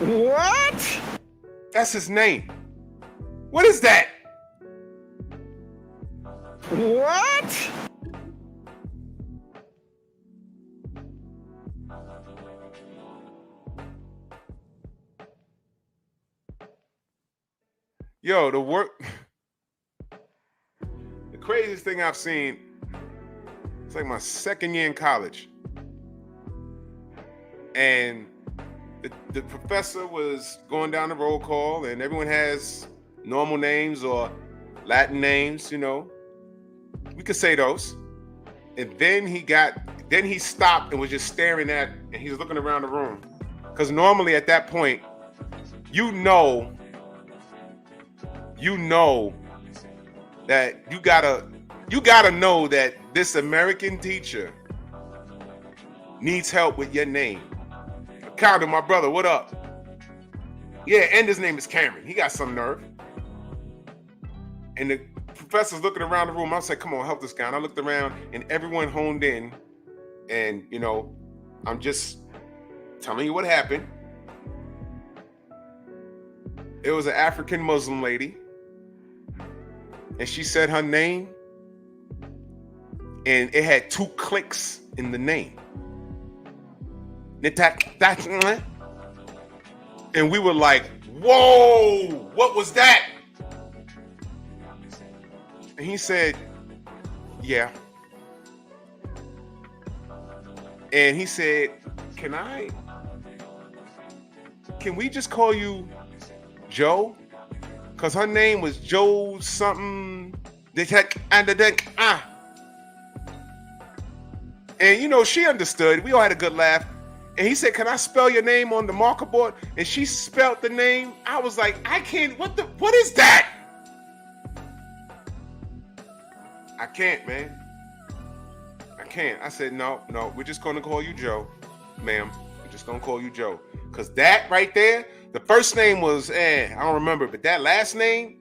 What? That's his name. What is that? What? Yo, the craziest thing I've seen, it's like my second year in college. And the professor was going down the roll call, and everyone has normal names or Latin names, you know. We could say those. And then he stopped and was just staring at, and he was looking around the room. Because normally at that point, you know that you gotta know that this American teacher needs help with your name. Carter, my brother, what up? Yeah, and his name is Cameron. He got some nerve. And the professor's looking around the room. I said, come on, help this guy. And I looked around, and everyone honed in. And, you know, I'm just telling you what happened. It was an African Muslim lady. And she said her name. And it had 2 clicks in the name. And we were like, whoa, what was that? And he said, yeah. And he said, can we just call you Joe? Because her name was Joe something. And, you know, she understood. We all had a good laugh. And he said, can I spell your name on the marker board? And she spelled the name. I was like, I can't. What is that? I can't, man. I can't. I said, no, we're just going to call you Joe, ma'am. We're just going to call you Joe. Because that right there, the first name was, I don't remember. But that last name,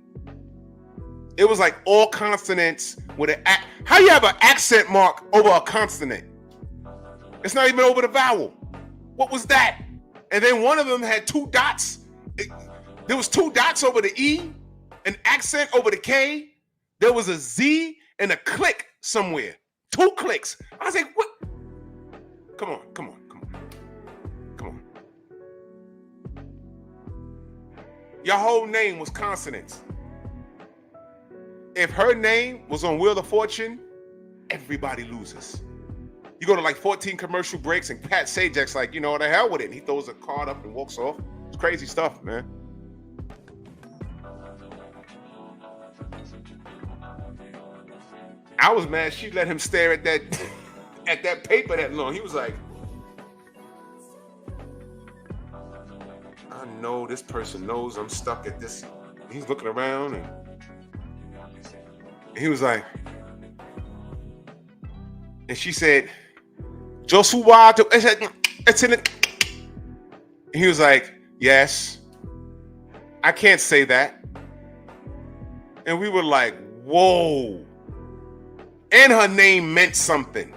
it was like all consonants with an how you have an accent mark over a consonant? It's not even over the vowel. What was that? And then one of them had 2 dots. There was 2 dots over the E, an accent over the K. There was a Z and a click somewhere. 2 clicks. I was like, what? Come on. Your whole name was consonants. If her name was on Wheel of Fortune, everybody loses. You go to like 14 commercial breaks and Pat Sajak's like, you know, the hell with it. And he throws a card up and walks off. It's crazy stuff, man. I was mad she let him stare at that paper that long. He was like, I know this person knows I'm stuck at this. He's looking around and he was like, and she said, Joshua, it's in it. He was like, yes, I can't say that. And we were like, whoa. And her name meant something.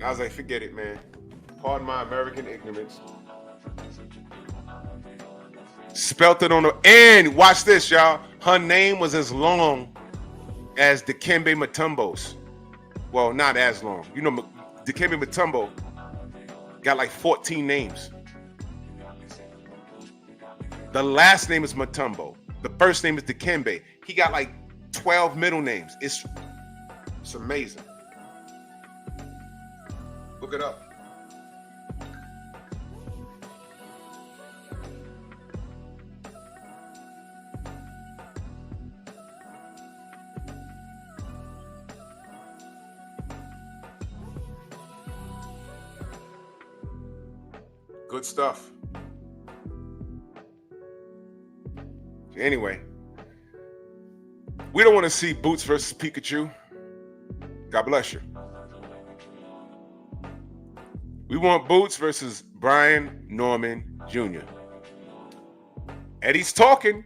I was like, forget it, man. Pardon my American ignorance. Spelt it on the, and watch this, y'all. Her name was as long as Dikembe Mutombo's. Well, not as long. You know, Dikembe Mutombo got like 14 names. The last name is Mutombo. The first name is Dikembe. He got like 12 middle names. It's amazing. Look it up. Good stuff. Anyway, we don't want to see Boots versus Pikachu. God bless you. We want Boots versus Brian Norman Jr. Eddie's talking.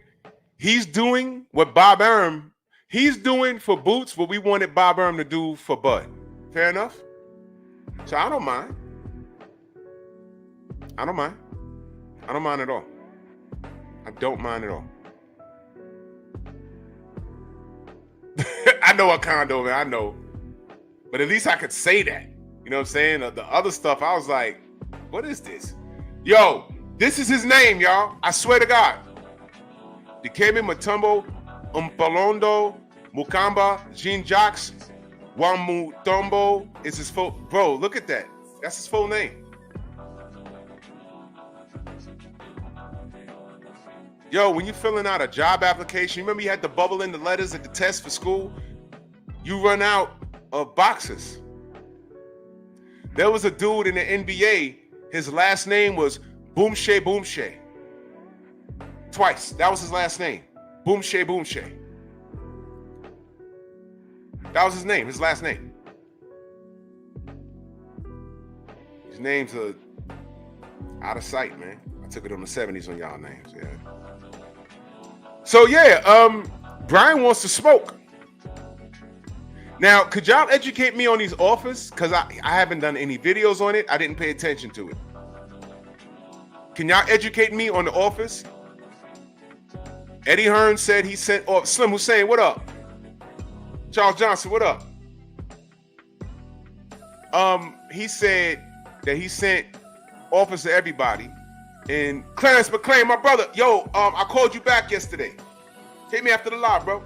He's doing what Bob Arum, he's doing for Boots what we wanted Bob Arum to do for Bud. Fair enough? So I don't mind. I don't mind. I don't mind at all. I don't mind at all. I know a condo, man. I know. But at least I could say that. You know what I'm saying? The other stuff, I was like, what is this? Yo, this is his name, y'all. I swear to God. Dikembe Mutombo Umpalondo Mukamba Jean-Jacques Wamutombo is his full. Bro, look at that. That's his full name. Yo, when you're filling out a job application, remember you had to bubble in the letters at the test for school? You run out of boxes. There was a dude in the NBA, his last name was Boomshay Boomshay. Twice. That was his last name. Boomshay Boomshay. That was his name, his last name. His names are out of sight, man. I took it on the 70s on y'all names, yeah. So yeah, Brian wants to smoke. Now, could y'all educate me on these offers? Because I haven't done any videos on it. I didn't pay attention to it. Can y'all educate me on the offers? Eddie Hearn said he sent off. Slim Hussein, what up? Charles Johnson, what up? He said that he sent offers to everybody. And Clarence McClain, my brother, yo, I called you back yesterday. Hit me after the live, bro.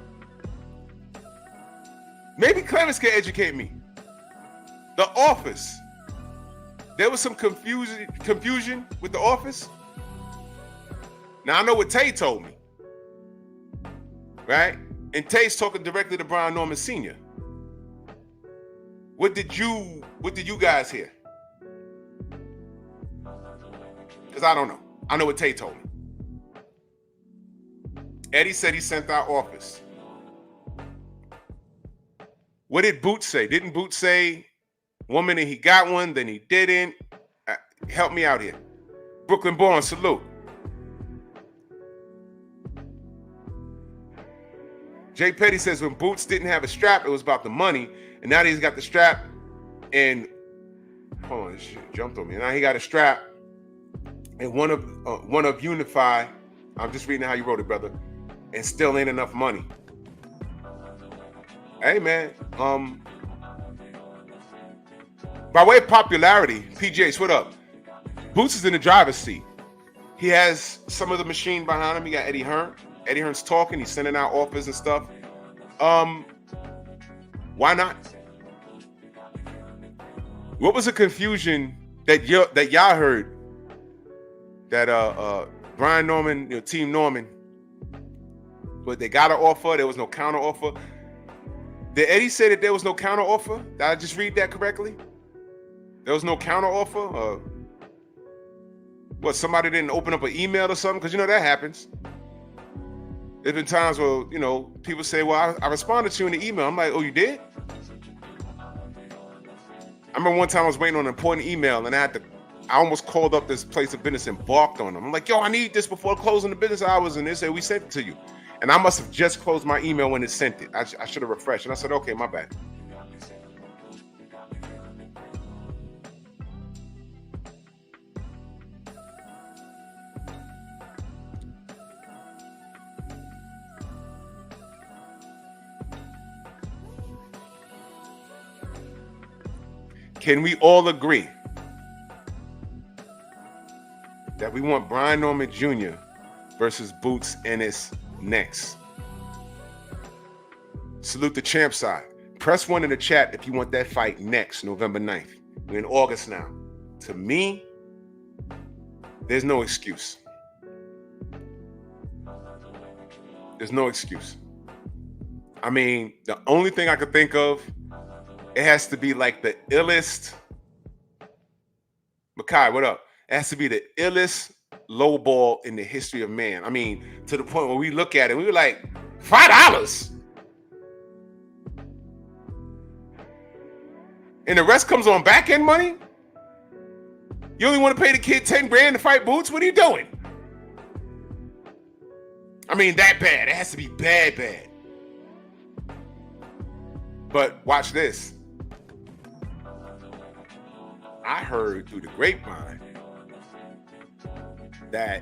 Maybe Clarence can educate me. The Office. There was some confusion with The Office. Now I know what Tay told me, right? And Tay's talking directly to Brian Norman Sr. What did you guys hear? Because I don't know. I know what Tay told me. Eddie said he sent out Office. What did Boots say? Didn't Boots say one minute he got one, then he didn't? Help me out here. Brooklyn Born, salute. Jay Petty says when Boots didn't have a strap, it was about the money. And now that he's got the strap and hold on, this shit jumped on me. Now he got a strap and one of Unify. I'm just reading how you wrote it, brother. And still ain't enough money. Hey man, by way of popularity, PGH, what up? Boots is in the driver's seat. He has some of the machine behind him. He got Eddie Hearn. Eddie Hearn's talking. He's sending out offers and stuff. Why not? What was the confusion that y'all heard that Brian Norman, Team Norman, but they got an offer. There was no counter offer. Did Eddie say that there was no counter offer? Did I just read that correctly? There was no counter offer? What, somebody didn't open up an email or something? Because that happens. There's been times where, people say, well, I responded to you in the email. I'm like, oh, you did? I remember one time I was waiting on an important email and I almost called up this place of business and balked on them. I'm like, yo, I need this before closing the business hours. And they said, we sent it to you. And I must have just closed my email when it sent it. I should have refreshed. And I said, okay, my bad. can we all agree that we want Brian Norman Jr. versus Boots Ennis next? Salute the champ side. Press 1 in the chat if you want that fight next, November 9th. We're in August now. To me, there's no excuse. There's no excuse. I mean, the only thing I could think of, it has to be like the illest. Makai, what up? It has to be the illest low ball in the history of man. I mean, to the point where we look at it, we were like, $5. And the rest comes on back end money? You only want to pay the kid 10 grand to fight Boots? What are you doing? I mean, that bad. It has to be bad. But watch this. I heard through the grapevine that,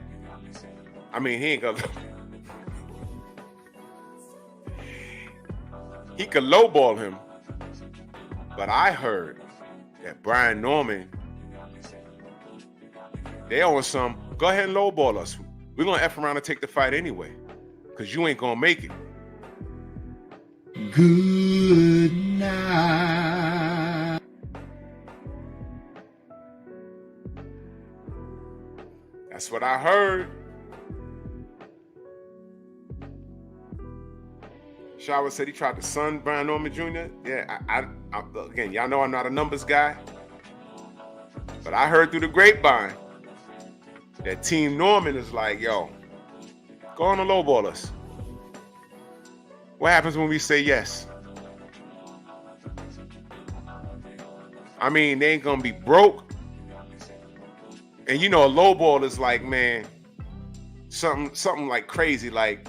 I mean, he ain't gonna, he could lowball him, but I heard that Brian Norman, they on some, go ahead and lowball us. We're gonna F around and take the fight anyway, because you ain't gonna make it. Good night. That's what I heard. Shawa said he tried to sun Brian Norman Jr. Yeah, I again, y'all know I'm not a numbers guy, but I heard through the grapevine that Team Norman is like, yo, go on and lowball us. What happens when we say yes? I mean, they ain't gonna be broke. And you know, a lowball is like, man, something like crazy, like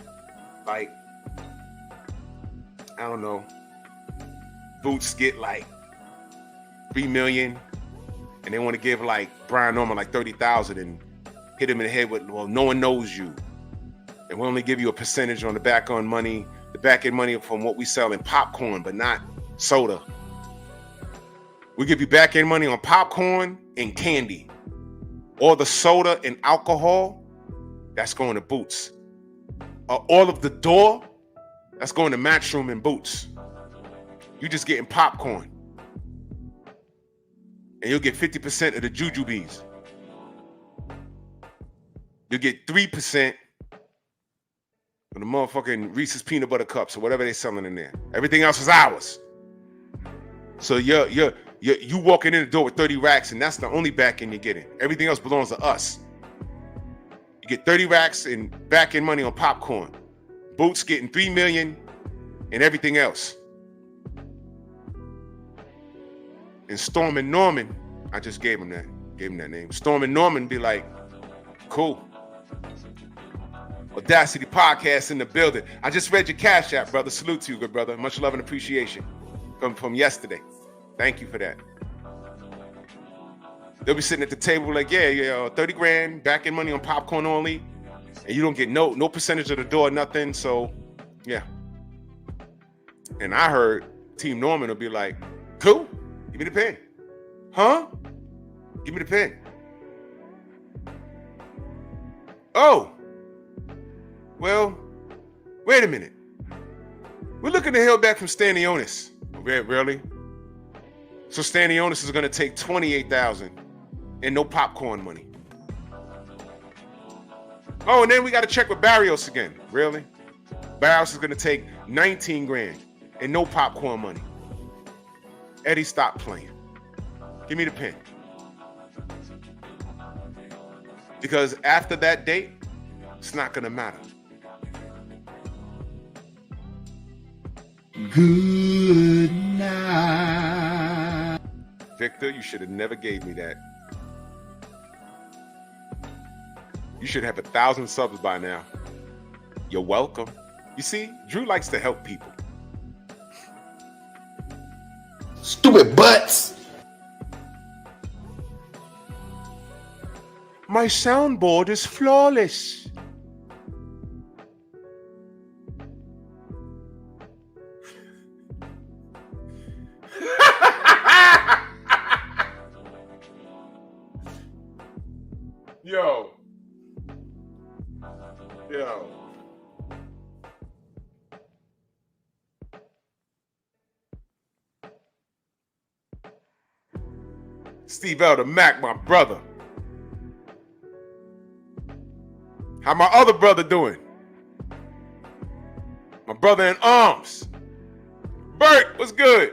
I don't know. Boots get like $3 million, and they want to give like Brian Norman like $30,000 and hit him in the head with, well, no one knows you, and we'll only give you a percentage on the back end money from what we sell in popcorn, but not soda. We give you back end money on popcorn and candy. All the soda and alcohol, that's going to Boots. All of the door, that's going to Matchroom and Boots. You just getting popcorn. And you'll get 50% of the jujubes. You'll get 3% of the motherfucking Reese's peanut butter cups or whatever they're selling in there. Everything else is ours. So you walking in the door with 30 racks, and that's the only back end you're getting. Everything else belongs to us. You get 30 racks and back end money on popcorn. Boots getting $3 million and everything else. And Storm and Norman, I just gave him that name. Storm and Norman be like, cool. Audacity Podcast in the building. I just read your Cash App, brother. Salute to you, good brother. Much love and appreciation from yesterday. Thank you for that. They'll be sitting at the table like, yeah, 30 grand, back end money on popcorn only, and you don't get no percentage of the door, nothing. So, yeah. And I heard Team Norman will be like, cool, give me the pen. Huh? Give me the pen. Oh, well, wait a minute. We're looking to hail back from Stanionis. Really? So Stanionis is going to take $28,000 and no popcorn money. Oh, and then we got to check with Barrios again. Really? Barrios is going to take 19 grand and no popcorn money. Eddie, stop playing. Give me the pen. Because after that date, it's not going to matter. Good night. Victor, you should have never gave me that. You should have 1,000 subs by now. You're welcome. You see, Drew likes to help people. Stupid butts. My soundboard is flawless. Yo. Steve Elder Mac, my brother. How my other brother doing? My brother in arms. Bert, what's good?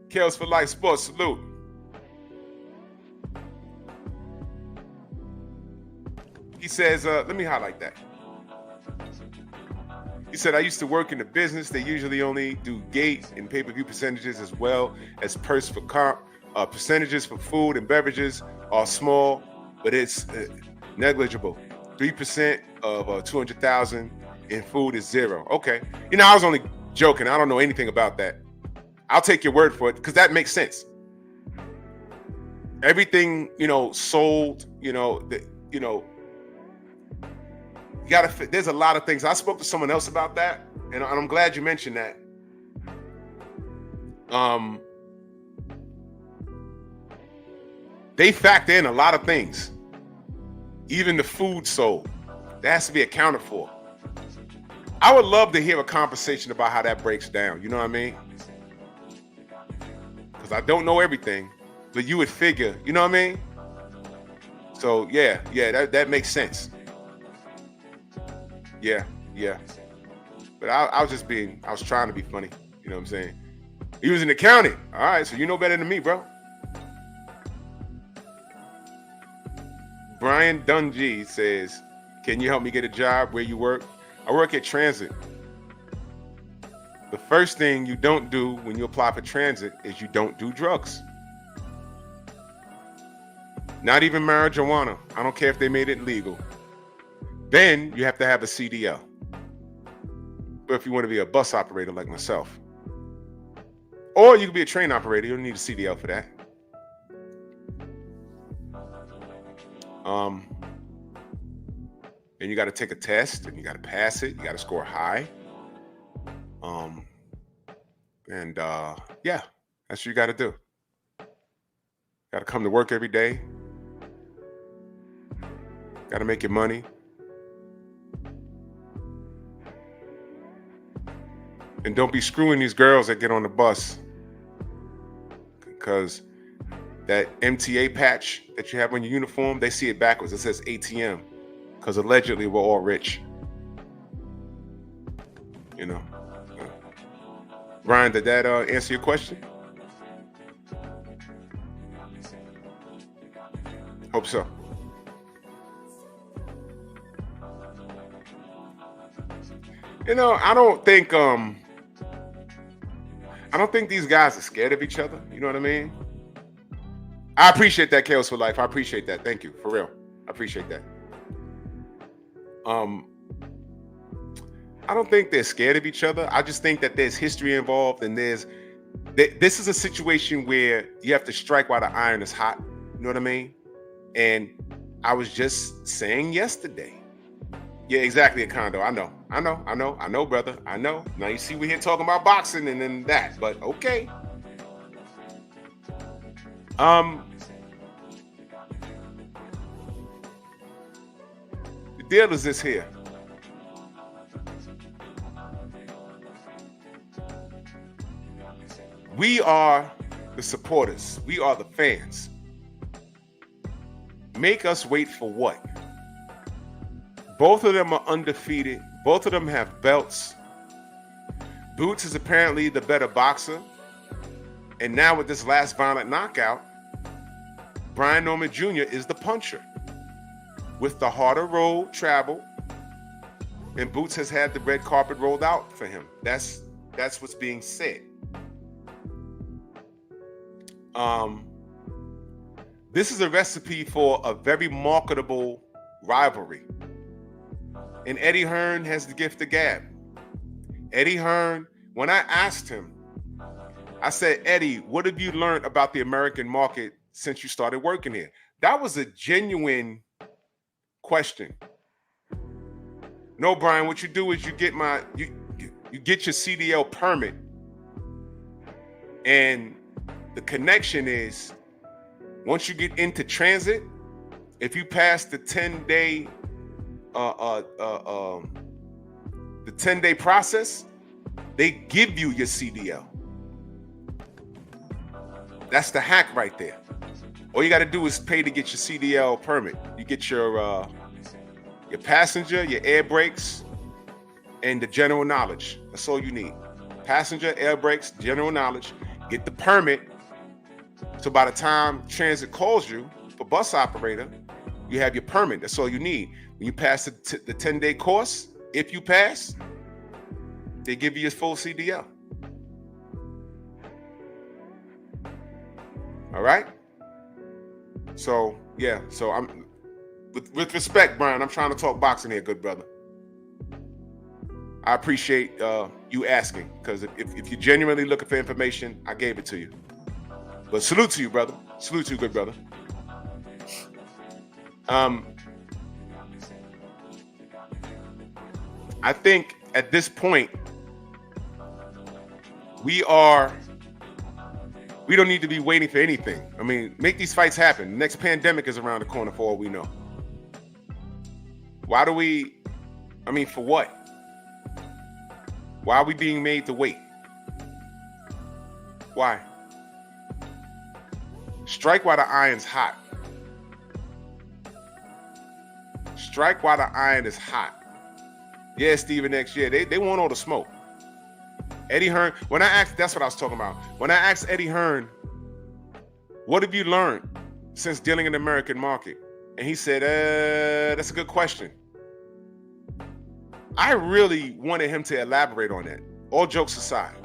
Kels for Life Sports, salute. He says, let me highlight that. He said, I used to work in the business. They usually only do gate and pay-per-view percentages as well as purse for comp. Percentages for food and beverages are small, but it's negligible. 3% of 200,000 in food is zero. Okay. You know, I was only joking. I don't know anything about that. I'll take your word for it because that makes sense. Everything, sold, there's a lot of things. I spoke to someone else about that, and I'm glad you mentioned that. They factor in a lot of things. Even the food sold. That has to be accounted for. I would love to hear a conversation about how that breaks down. You know what I mean? Because I don't know everything, but you would figure, you know what I mean? So yeah, that makes sense. Yeah. But I was trying to be funny. You know what I'm saying? He was in accounting. All right, so you know better than me, bro. Brian Dungy says, can you help me get a job where you work? I work at Transit. The first thing you don't do when you apply for Transit is you don't do drugs. Not even marijuana. I don't care if they made it legal. Then you have to have a CDL. But if you want to be a bus operator like myself, or you can be a train operator, you don't need a CDL for that. And you got to take a test and you got to pass it. You got to score high. Yeah, that's what you got to do. Got to come to work every day. Got to make your money. And don't be screwing these girls that get on the bus, because that MTA patch that you have on your uniform, they see it backwards. It says ATM, because allegedly we're all rich. Ryan, did that answer your question? Hope so. I don't think these guys are scared of each other. You know what I mean? I appreciate that, Chaos for Life. I appreciate that. Thank you. For real. I appreciate that. I don't think they're scared of each other. I just think that there's history involved, and this is a situation where you have to strike while the iron is hot. You know what I mean? And I was just saying yesterday. Yeah, exactly, a condo. I know, brother. I know. Now you see we're here talking about boxing and then that, but okay. The deal is this here. We are the supporters. We are the fans. Make us wait for what? Both of them are undefeated. Both of them have belts. Boots is apparently the better boxer. And now with this last violent knockout, Brian Norman Jr. is the puncher. With the harder road travel, and Boots has had the red carpet rolled out for him. That's what's being said. This is a recipe for a very marketable rivalry. And Eddie Hearn has the gift of gab. Eddie Hearn, when I asked him, I said, Eddie, what have you learned about the American market since you started working here? That was a genuine question. No, Brian, what you do is you get you get your CDL permit, and the connection is Once you get into transit, if you pass the 10-day the 10-day process, they give you your CDL. That's the hack right there. All you got to do is pay to get your CDL permit. You get your passenger, your air brakes, and the general knowledge. That's all you need. Passenger, air brakes, general knowledge. Get the permit. So by the time transit calls you for bus operator, you have your permit. That's all you need. When you pass the 10-day course, if you pass, they give you your full CDL. All right? So, yeah. So I'm with respect, Brian, I'm trying to talk boxing here, good brother. I appreciate you asking, because if you're genuinely looking for information, I gave it to you. But salute to you, brother. Salute to you, good brother. I think at this point, we don't need to be waiting for anything. I mean, make these fights happen. The next pandemic is around the corner for all we know. For what? Why are we being made to wait? Why? Strike while the iron's hot. Strike while the iron is hot. Yeah, Stephen X, yeah, they want all the smoke. Eddie Hearn, that's what I was talking about. When I asked Eddie Hearn, what have you learned since dealing in the American market? And he said, that's a good question. I really wanted him to elaborate on that, all jokes aside.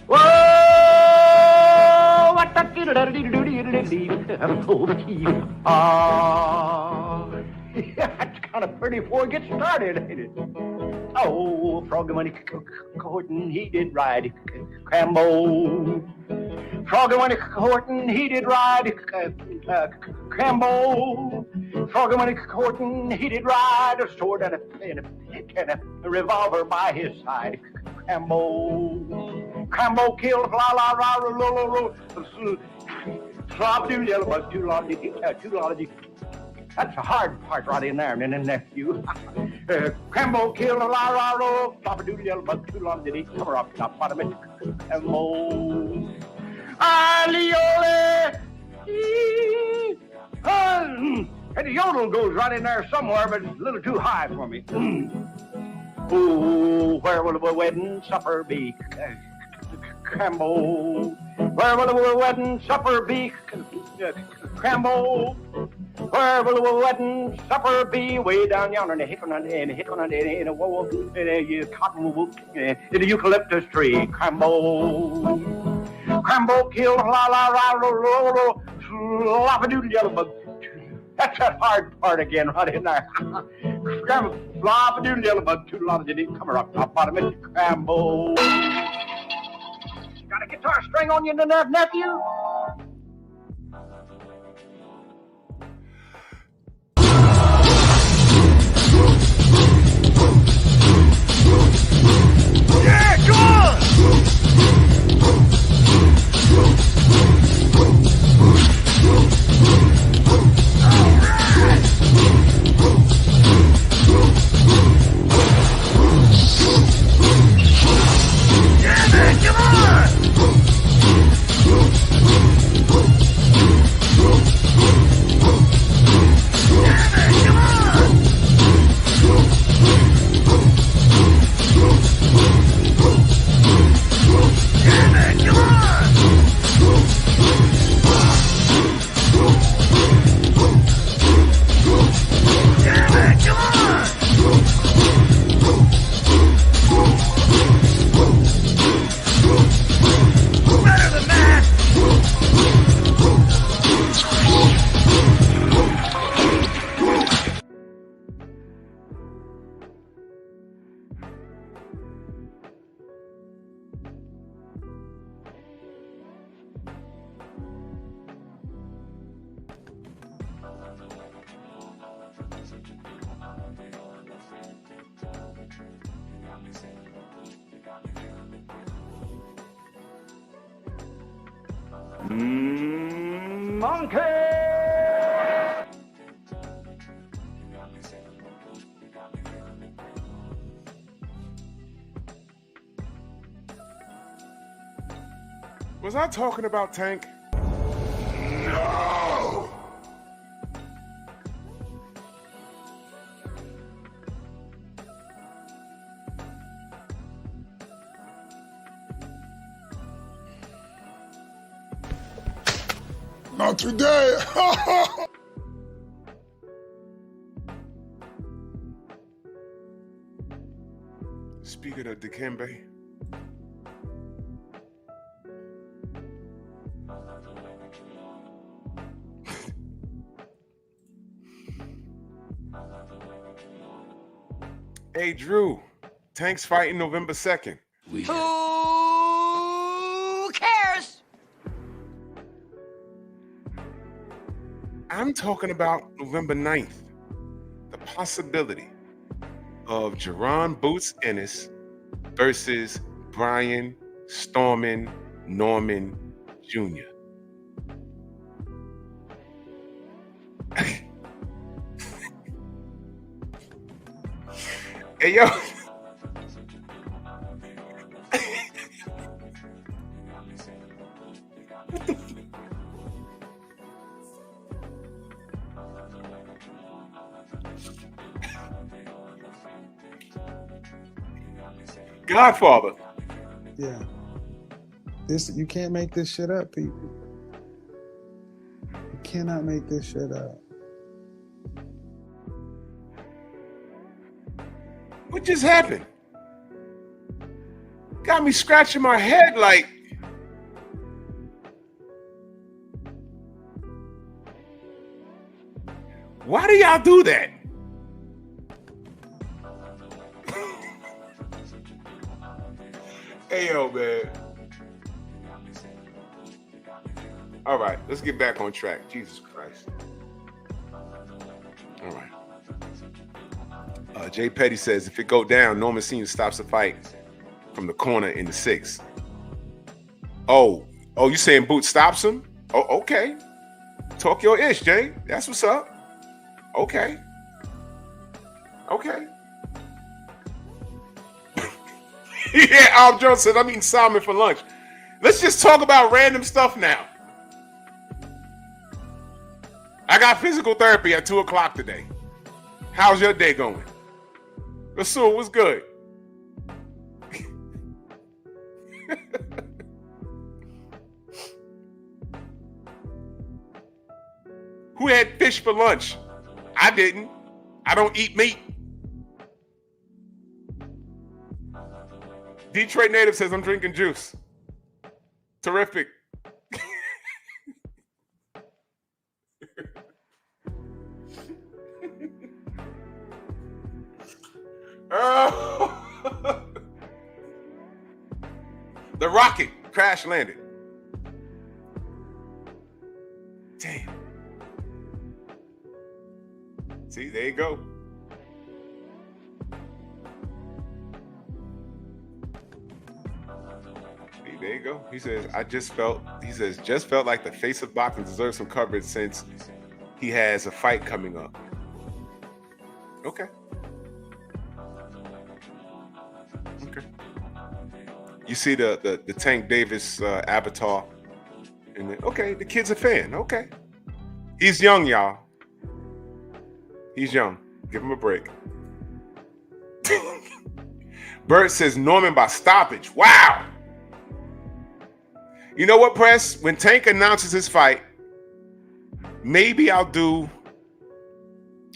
Whoa! What the that's kind of pretty before it gets started, ain't it? Oh, Froggy when he courtin', he did ride Crambo. Froggy when he courtin', he did ride Crambo. Froggy when he courtin', he did ride a sword and a pick and a revolver by his side. Crambo killed That's the hard part right in there, and then nephew. Crambo killed a la-ra-ro, flop-a-doodle yellow bug, too long did he cover up top bottom it. Crambo. Aliole! And the yodel goes right in there somewhere, but it's a little too high for me. Ooh, where will the wedding supper be? Crambo. Where will the wedding supper be? Crambo. Where will the wedding supper be? Way down yonder in the in the eucalyptus tree. Crambo. Crambo killed la-la-ra-ro-ro-ro, yellow bug. That's that hard part again, right in there. Crambo, flop-a-doodle yellow bug, too long did it come up top bottom it. Crambo. Got a guitar string on you, nephew? Yeah, come on! Yeah, man, come on! Monkey! Was I talking about Tank? No! Not today. Speaking of Dikembe, hey Drew, Tank's fighting November 2nd. Who cares? I'm talking about November 9th. The possibility of Jerron Boots Ennis versus Brian Stormin Norman Jr. Hey, yo. Godfather. Yeah. You can't make this shit up, people. You cannot make this shit up. What just happened? Got me scratching my head like. Why do y'all do that? Hey, yo, man. All right, let's get back on track. Jesus Christ. All right. Jay Petty says, if it go down, Norman Senior stops the fight from the corner in the 6th. Oh, you saying Boots stops him? Oh, okay. Talk your ish, Jay. That's what's up. Okay. Yeah, Al Jones said, I'm eating salmon for lunch. Let's just talk about random stuff now. I got physical therapy at 2:00 today. How's your day going? Rasul, what's good? Who had fish for lunch? I didn't. I don't eat meat. Detroit native says, I'm drinking juice. Terrific. The rocket crash landed. Damn. See, there you go. See, there you go. He says, just felt like the face of boxing deserves some coverage since he has a fight coming up. Okay. You see the Tank Davis avatar, and then, okay, the kid's a fan. Okay, he's young, y'all. He's young. Give him a break. Bert says Norman by stoppage. Wow. You know what, Press? When Tank announces his fight, maybe I'll do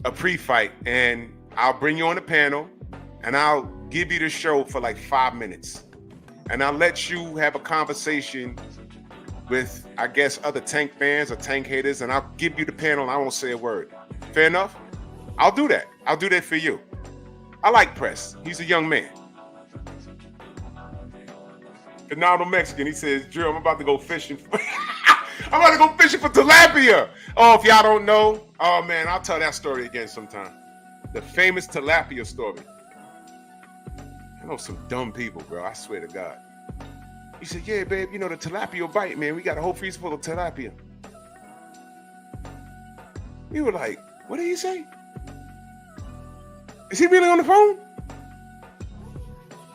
a pre-fight, and I'll bring you on the panel, and I'll give you the show for like 5 minutes. And I'll let you have a conversation with, I guess, other Tank fans or Tank haters, and I'll give you the panel and I won't say a word. Fair enough? I'll do that. I'll do that for you. I like Press. He's a young man. Fernando Mexican, he says, Drew, I'm about to go fishing. I'm about to go fishing for tilapia. Oh, if y'all don't know, oh man, I'll tell that story again sometime. The famous tilapia story. I know some dumb people, bro. I swear to God. He said, yeah, babe, you know, the tilapia bite, man. We got a whole freezer full of tilapia. We were like, what did he say? Is he really on the phone?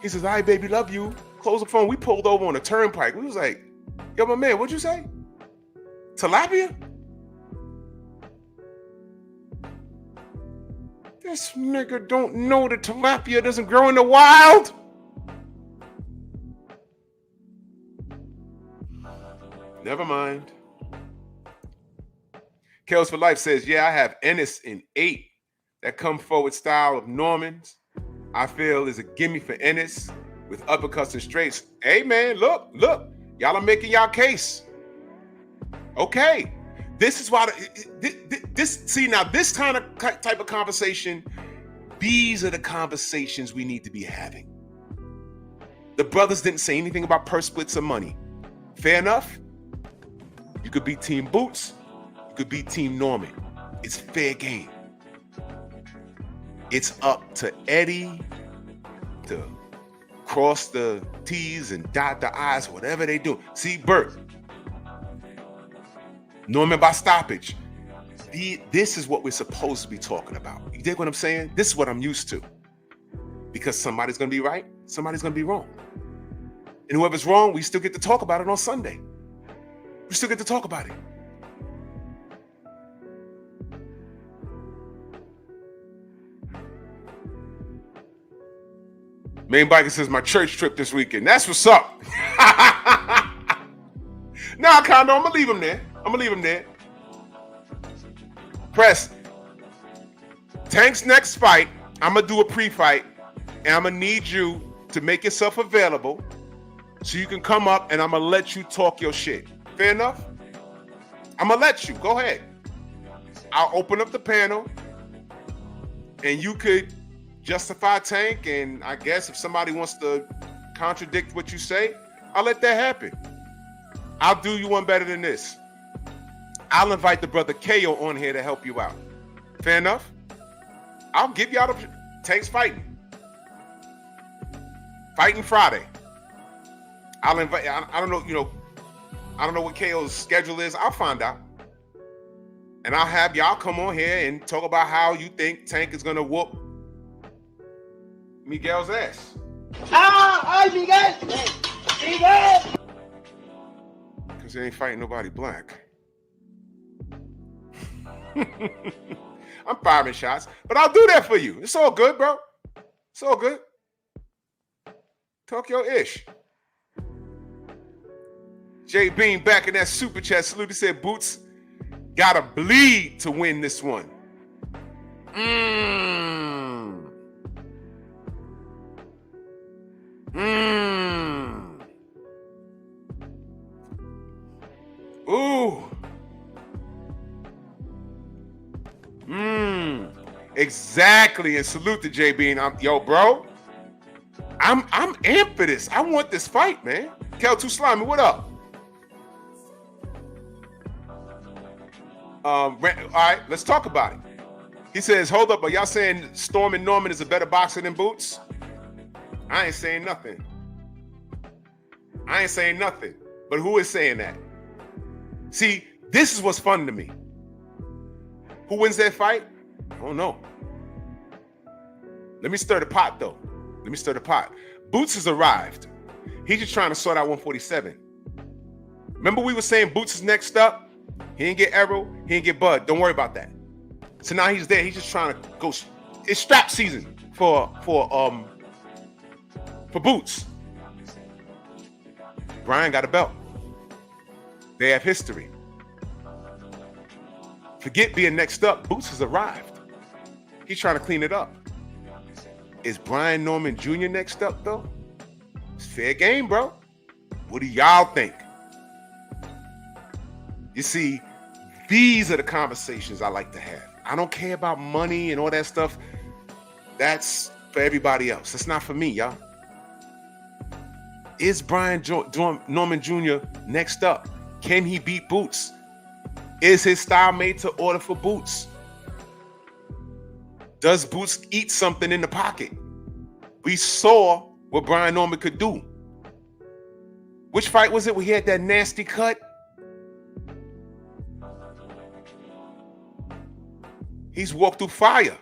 He says, all right, baby, love you. Close the phone. We pulled over on a turnpike. We was like, yo, my man, what'd you say? Tilapia? This nigga don't know that tilapia doesn't grow in the wild. Never mind. Kels for Life says, yeah, I have Ennis in 8. That come forward style of Norman's, I feel, is a gimme for Ennis with uppercuts and straights. Hey, man, look. Y'all are making y'all case. Okay. This is why, this kind of type of conversation, these are the conversations we need to be having. The brothers didn't say anything about purse splits or money. Fair enough. You could be Team Boots. You could be Team Norman. It's fair game. It's up to Eddie to cross the T's and dot the I's, whatever they do. See, Bert, Norman by stoppage. This is what we're supposed to be talking about. You dig what I'm saying? This is what I'm used to. Because somebody's going to be right, somebody's going to be wrong. And whoever's wrong, we still get to talk about it on Sunday. We still get to talk about it. Main Biker says, my church trip this weekend. That's what's up. Nah, Kondo, I'm going to leave him there. Press. Tank's next fight, I'm going to do a pre-fight, and I'm going to need you to make yourself available so you can come up, and I'm going to let you talk your shit. Fair enough? I'm going to let you. Go ahead. I'll open up the panel, and you could justify Tank, and I guess if somebody wants to contradict what you say, I'll let that happen. I'll do you one better than this. I'll invite the brother KO on here to help you out. Fair enough? I'll give y'all the Tank's fighting. Fighting Friday. I'll invite, I don't know, I don't know what KO's schedule is. I'll find out. And I'll have y'all come on here and talk about how you think Tank is gonna whoop Miguel's ass. Miguel! Because he ain't fighting nobody black. I'm firing shots, but I'll do that for you. It's all good, bro. It's all good. Talk your ish. Jay Bean back in that super chat. Salute. He said, Boots gotta bleed to win this one. Ooh. Exactly. And salute to J Bean. Yo, bro. I'm amped for this. I want this fight, man. Kel Too Slimy, what up? All right, let's talk about it. He says, hold up, are y'all saying Storm and Norman is a better boxer than Boots? I ain't saying nothing. But who is saying that? See, this is what's fun to me. Who wins that fight? I don't know. Let me stir the pot, though. Boots has arrived. He's just trying to sort out 147. Remember we were saying Boots is next up? He didn't get Errol. He didn't get Bud. Don't worry about that. So now he's there. He's just trying to go. It's strap season for Boots. Brian got a belt. They have history. Forget being next up. Boots has arrived. He's trying to clean it up. Is Brian Norman Jr. next up, though? It's fair game, bro. What do y'all think? You see, these are the conversations I like to have. I don't care about money and all that stuff. That's for everybody else. That's not for me, y'all. Is Brian Norman Jr. next up? Can he beat Boots? Is his style made to order for Boots? Does Boots eat something in the pocket? We saw what Brian Norman could do. Which fight was it where he had that nasty cut? He's walked through fire.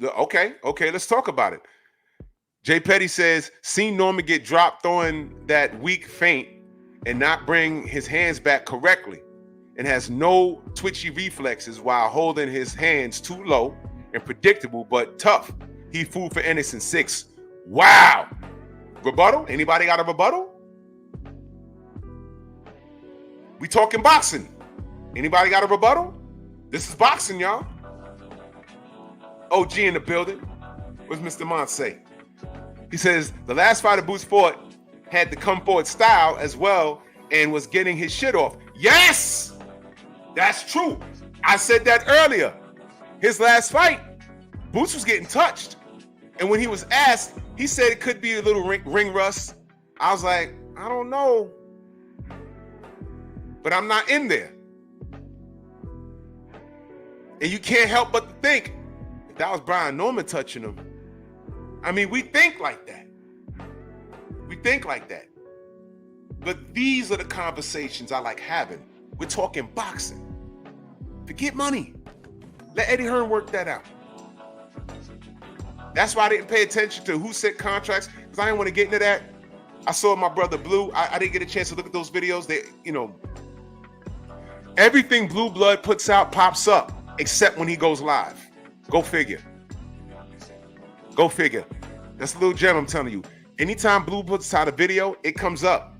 Okay, let's talk about it. Jay Petty says, seen Norman get dropped throwing that weak feint and not bring his hands back correctly and has no twitchy reflexes while holding his hands too low and predictable but tough. He food for Anderson 6. Wow. Rebuttal? Anybody got a rebuttal? We talking boxing. Anybody got a rebuttal? This is boxing, y'all. OG in the building. What's Mr. Mont say? He says, the last fighter Boots fought had the come forward style as well and was getting his shit off. Yes! That's true. I said that earlier. His last fight, Boots was getting touched. And when he was asked, he said it could be a little ring rust. I was like, I don't know. But I'm not in there. And you can't help but to think, if that was Brian Norman touching him, I mean, we think like that. We think like that. But these are the conversations I like having. We're talking boxing. Forget money. Let Eddie Hearn work that out. That's why I didn't pay attention to who set contracts, because I didn't want to get into that. I saw my brother Blue. I didn't get a chance to look at those videos. They, everything Blue Blood puts out pops up, except when he goes live. Go figure. Go figure. That's a little gem, I'm telling you. Anytime Blue puts out a video, it comes up,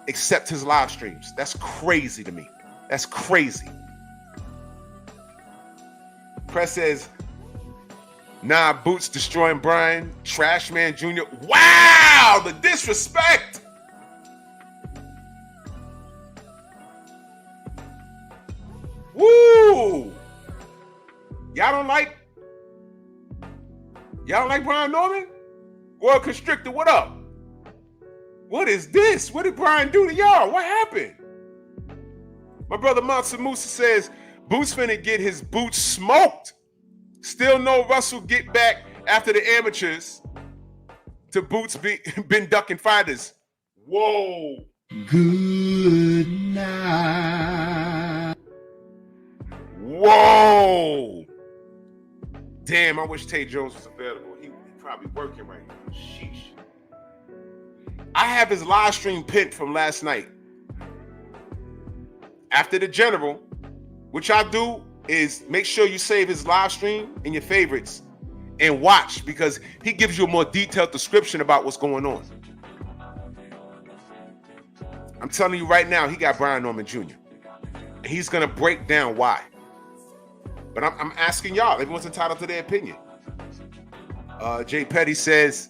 except his live streams. That's crazy to me. That's crazy. Press says, nah, Boots destroying Brian, Trash Man Jr. Wow, the disrespect. Woo! Y'all don't like Brian Norman? World Constrictor, what up? What is this? What did Brian do to y'all? What happened? My brother Mansa Musa says, Boots finna get his boots smoked. Still no Russell get back after the amateurs to Boots been ducking fighters. Whoa. Good night. Whoa. Damn, I wish Tay Jones was available. He probably working right now. Sheesh. I have his live stream pinned from last night. After the general, what y'all do is make sure you save his live stream in your favorites and watch, because he gives you a more detailed description about what's going on. I'm telling you right now, he got Brian Norman Jr. And he's going to break down why. But I'm asking y'all, everyone's entitled to their opinion. Jay Petty says,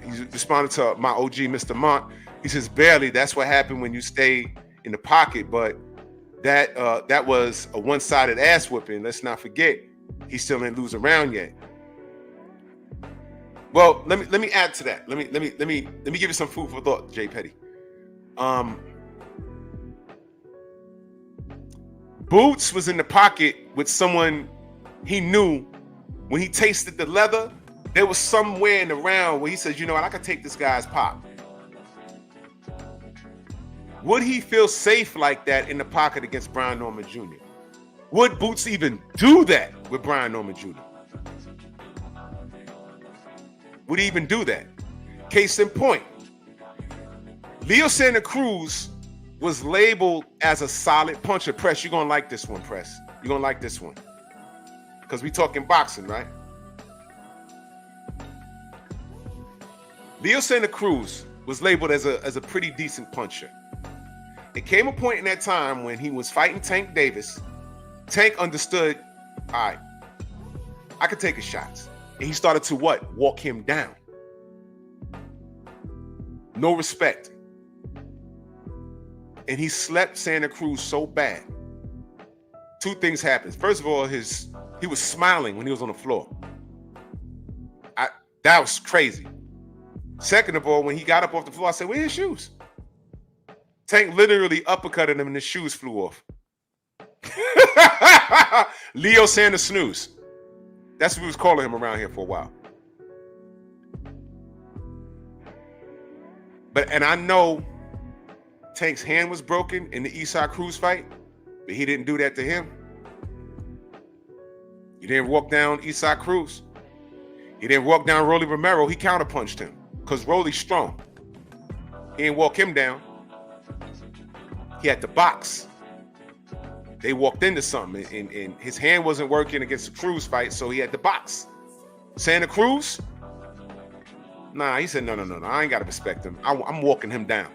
he's responding to my OG, Mr. Mont. He says, barely, that's what happened when you stay in the pocket, but that was a one-sided ass whooping. Let's not forget, he still didn't lose a round yet. Well, let me add to that. Let me give you some food for thought, Jay Petty. Boots was in the pocket with someone he knew. When he tasted the leather, there was somewhere in the round where he says, you know what, I could take this guy's pop. Would he feel safe like that in the pocket against Brian Norman Jr.? Would Boots even do that with Brian Norman Jr.? Would he even do that? Case in point, Leo Santa Cruz was labeled as a solid puncher. Press, you're going to like this one, Press. You're going to like this one. Because we talking boxing, right? Leo Santa Cruz was labeled as a pretty decent puncher. It came a point in that time when he was fighting Tank Davis. Tank understood, all right, I could take his shots. And he started to what? Walk him down. No respect. And he slept Santa Cruz so bad. Two things happened. First of all, he was smiling when he was on the floor. That was crazy. Second of all, when he got up off the floor, I said, where are his shoes? Tank literally uppercutted him and his shoes flew off. Leo Santa Snooze. That's what we was calling him around here for a while. And I know Tank's hand was broken in the Eastside Cruz fight, but he didn't do that to him. He didn't walk down Eastside Cruz. He didn't walk down Rolly Romero. He counterpunched him because Rolly's strong. He didn't walk him down. He had to box. They walked into something, and his hand wasn't working against the Cruz fight, so he had to box. Santa Cruz? Nah, he said, no, I ain't got to respect him. I'm walking him down.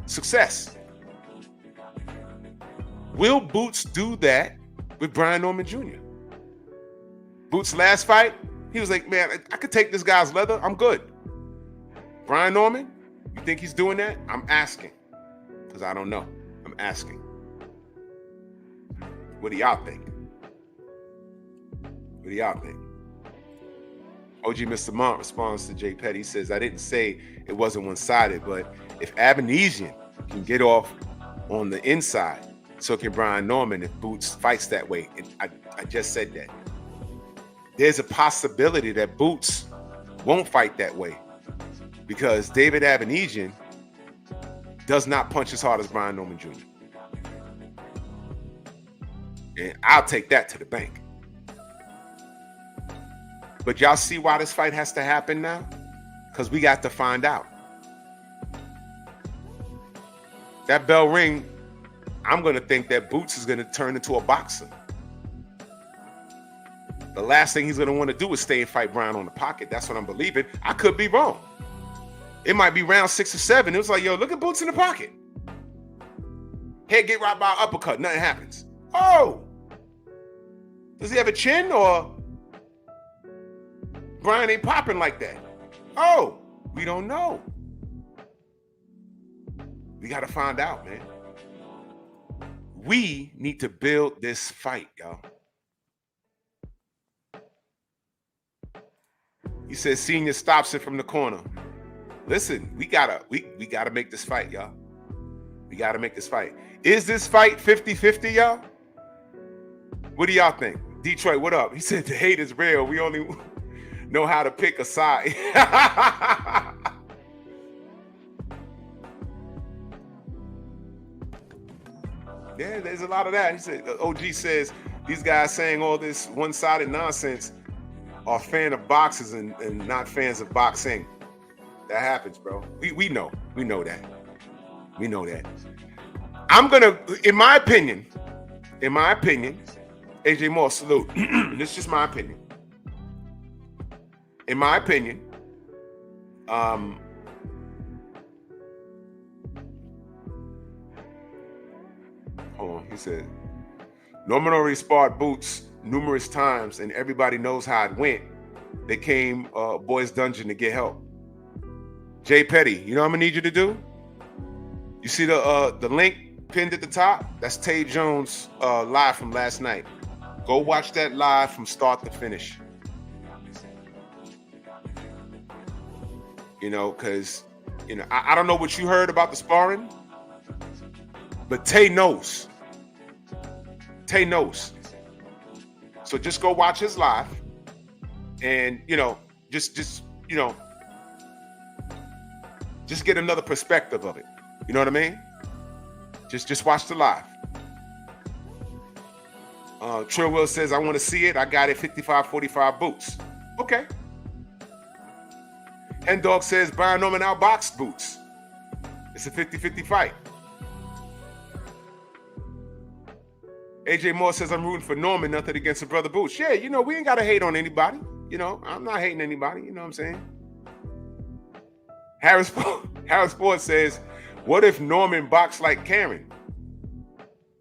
Success. Will Boots do that with Brian Norman Jr.? Boots' last fight, he was like, man, I could take this guy's leather. I'm good. Brian Norman, you think he's doing that? I'm asking, because I don't know. I'm asking. What do y'all think? What do y'all think? OG Mr. Mont responds to Jay Petty. He says, I didn't say it wasn't one-sided, but if Abanesian can get off on the inside, so can Brian Norman if Boots fights that way. And I just said that. There's a possibility that Boots won't fight that way because David Abanesian does not punch as hard as Brian Norman Jr. And I'll take that to the bank. But y'all see why this fight has to happen now? Because we got to find out. That bell ring, I'm going to think that Boots is going to turn into a boxer. The last thing he's going to want to do is stay and fight Brian on the pocket. That's what I'm believing. I could be wrong. It might be round 6 or 7. It was like, yo, look at Boots in the pocket. Head get right by an uppercut. Nothing happens. Oh! Does he have a chin or Brian ain't popping like that? Oh, we don't know. We got to find out, man. We need to build this fight, y'all. He says Senior stops it from the corner. Listen, we gotta make this fight, y'all. We gotta make this fight. Is this fight 50-50, y'all? What do y'all think? Detroit, what up? He said the hate is real. We only know how to pick a side. Yeah, there's a lot of that. He said, OG says these guys saying all this one-sided nonsense are fan of boxers and not fans of boxing. That happens, bro. We know. We know that. We know that. I'm gonna, in my opinion, AJ Moore, salute. This is just my opinion. In my opinion, hold on, he said, Norman already sparred Boots numerous times and everybody knows how it went. They came Boys Dungeon to get help. Jay Petty, you know what I'm gonna need you to do? You see the link pinned at the top? That's Tay Jones live from last night. Go watch that live from start to finish. You know, because, you know, I don't know what you heard about the sparring, but Tay knows. Tay knows. So just go watch his live and, you know, just get another perspective of it. You know what I mean? Just watch the live. Trill Will says, I want to see it. I got it 55-45 Boots. Okay. Hen Dog says, Brian Norman outboxed Boots. It's a 50-50 fight. AJ Moore says, I'm rooting for Norman, nothing against the brother Boots. Yeah, you know, we ain't got to hate on anybody. You know, I'm not hating anybody. You know what I'm saying? Harris Ford says, what if Norman boxed like Karen?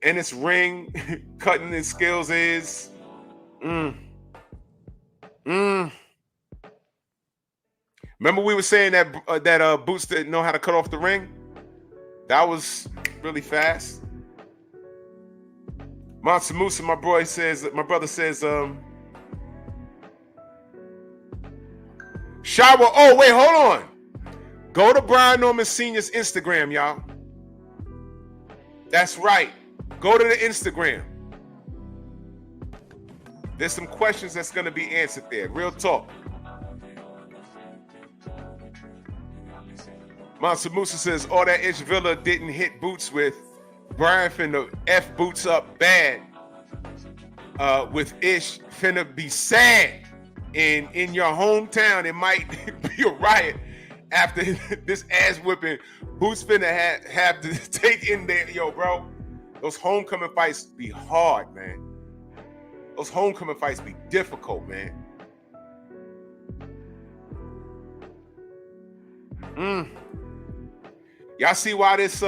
And his ring cutting his skills is Remember we were saying that Boots didn't know how to cut off the ring? That was really fast. Monster Musa, my brother says, shower. Oh, wait, hold on. Go to Brian Norman Sr.'s Instagram, y'all. That's right. Go to the Instagram. There's some questions that's going to be answered there. Real talk. Monster Musa says, all that Ish Villa didn't hit Boots with. Brian finna F Boots up bad. With Ish finna be sad. And in your hometown, it might be a riot after this ass whipping. Boots finna have to take in there. Yo, bro, those homecoming fights be hard, man. Those homecoming fights be difficult, man. Y'all see why this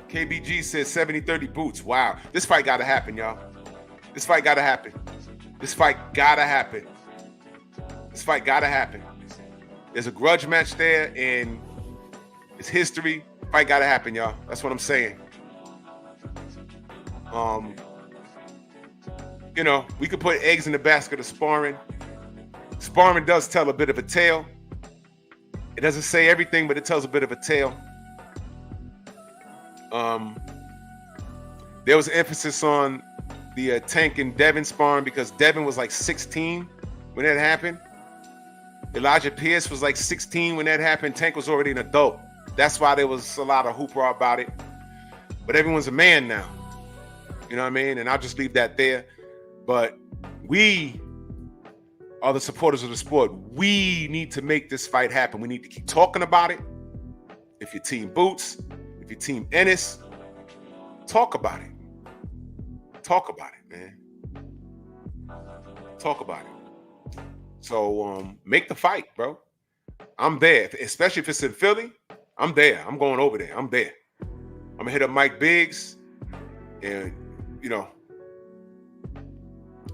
KBG says 70-30 Boots. Wow. This fight gotta happen, y'all. This fight gotta happen. This fight gotta happen. This fight gotta happen. There's a grudge match there and it's history. Fight gotta happen, y'all. That's what I'm saying. You know, we could put eggs in the basket of sparring. Sparring does tell a bit of a tale. It doesn't say everything, but it tells a bit of a tale. There was emphasis on the Tank and Devin sparring because Devin was like 16 when that happened. Elijah Pierce was like 16 when that happened. Tank was already an adult. That's why there was a lot of hoopla about it. But everyone's a man now. You know what I mean? And I'll just leave that there. But we are the supporters of the sport. We need to make this fight happen. We need to keep talking about it. If you're Team Boots, if you're Team Ennis, talk about it. Talk about it, man. Talk about it. So make the fight, bro. I'm there. Especially if it's in Philly, I'm there. I'm going over there. I'm there. I'm gonna hit up Mike Biggs and, you know,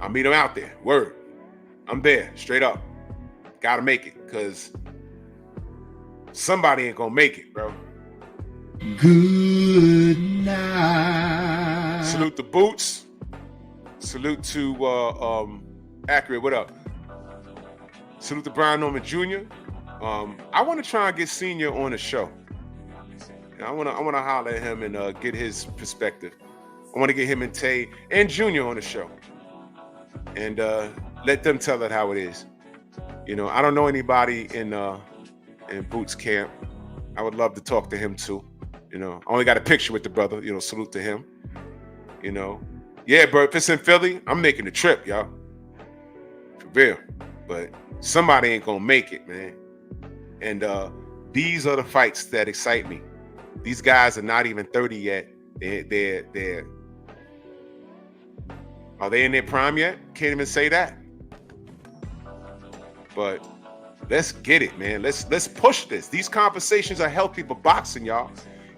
I'll meet him out there. Word. I'm there, straight up. Gotta make it, because somebody ain't gonna make it, bro. Good night. Salute the Boots. Salute to Accurate. What up? Salute to Brian Norman Jr. I want to try and get Senior on the show. I want to holler at him and get his perspective. I want to get him and Tay and Junior on the show, and let them tell it how it is. You know, I don't know anybody in Boots camp. I would love to talk to him too. You know, I only got a picture with the brother. You know, salute to him. You know, yeah, bro. If it's in Philly, I'm making the trip, y'all. For real. But somebody ain't gonna make it, man. And these are the fights that excite me. These guys are not even 30 yet. They're are they in their prime yet? Can't even say that. But let's get it, man. Let's push this. These conversations are healthy for boxing, y'all.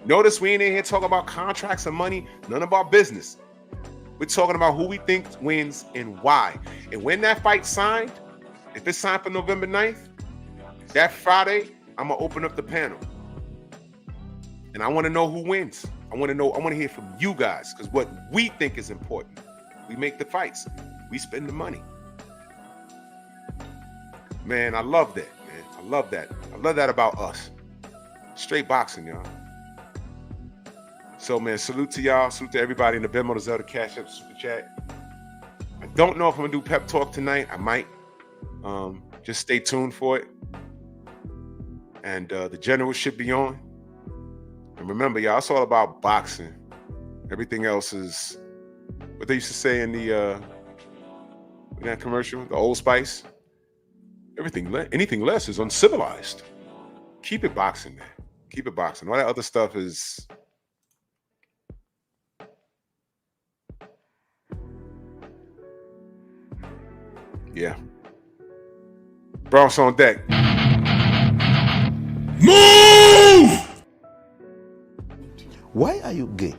Notice we ain't in here talking about contracts and money. None of our business. We're talking about who we think wins and why. And when that fight's signed, if it's signed for November 9th, that Friday, I'm gonna open up the panel. And I want to know who wins. I want to hear from you guys, because what we think is important. We make the fights. We spend the money. Man, I love that, man. I love that. I love that about us. Straight boxing, y'all. So, man, salute to y'all. Salute to everybody in the Venmo, the Zelda, Cash App, Super Chat. I don't know if I'm going to do pep talk tonight. I might. Just stay tuned for it. And the general should be on. And remember, y'all, it's all about boxing. Everything else is what they used to say in that commercial, the Old Spice. Anything less is uncivilized. Keep it boxing, man. Keep it boxing. All that other stuff is... Yeah. Bronx on deck. Move! Why are you gay?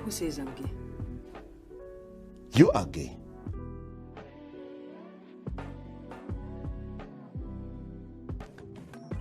Who says I'm gay? You are gay.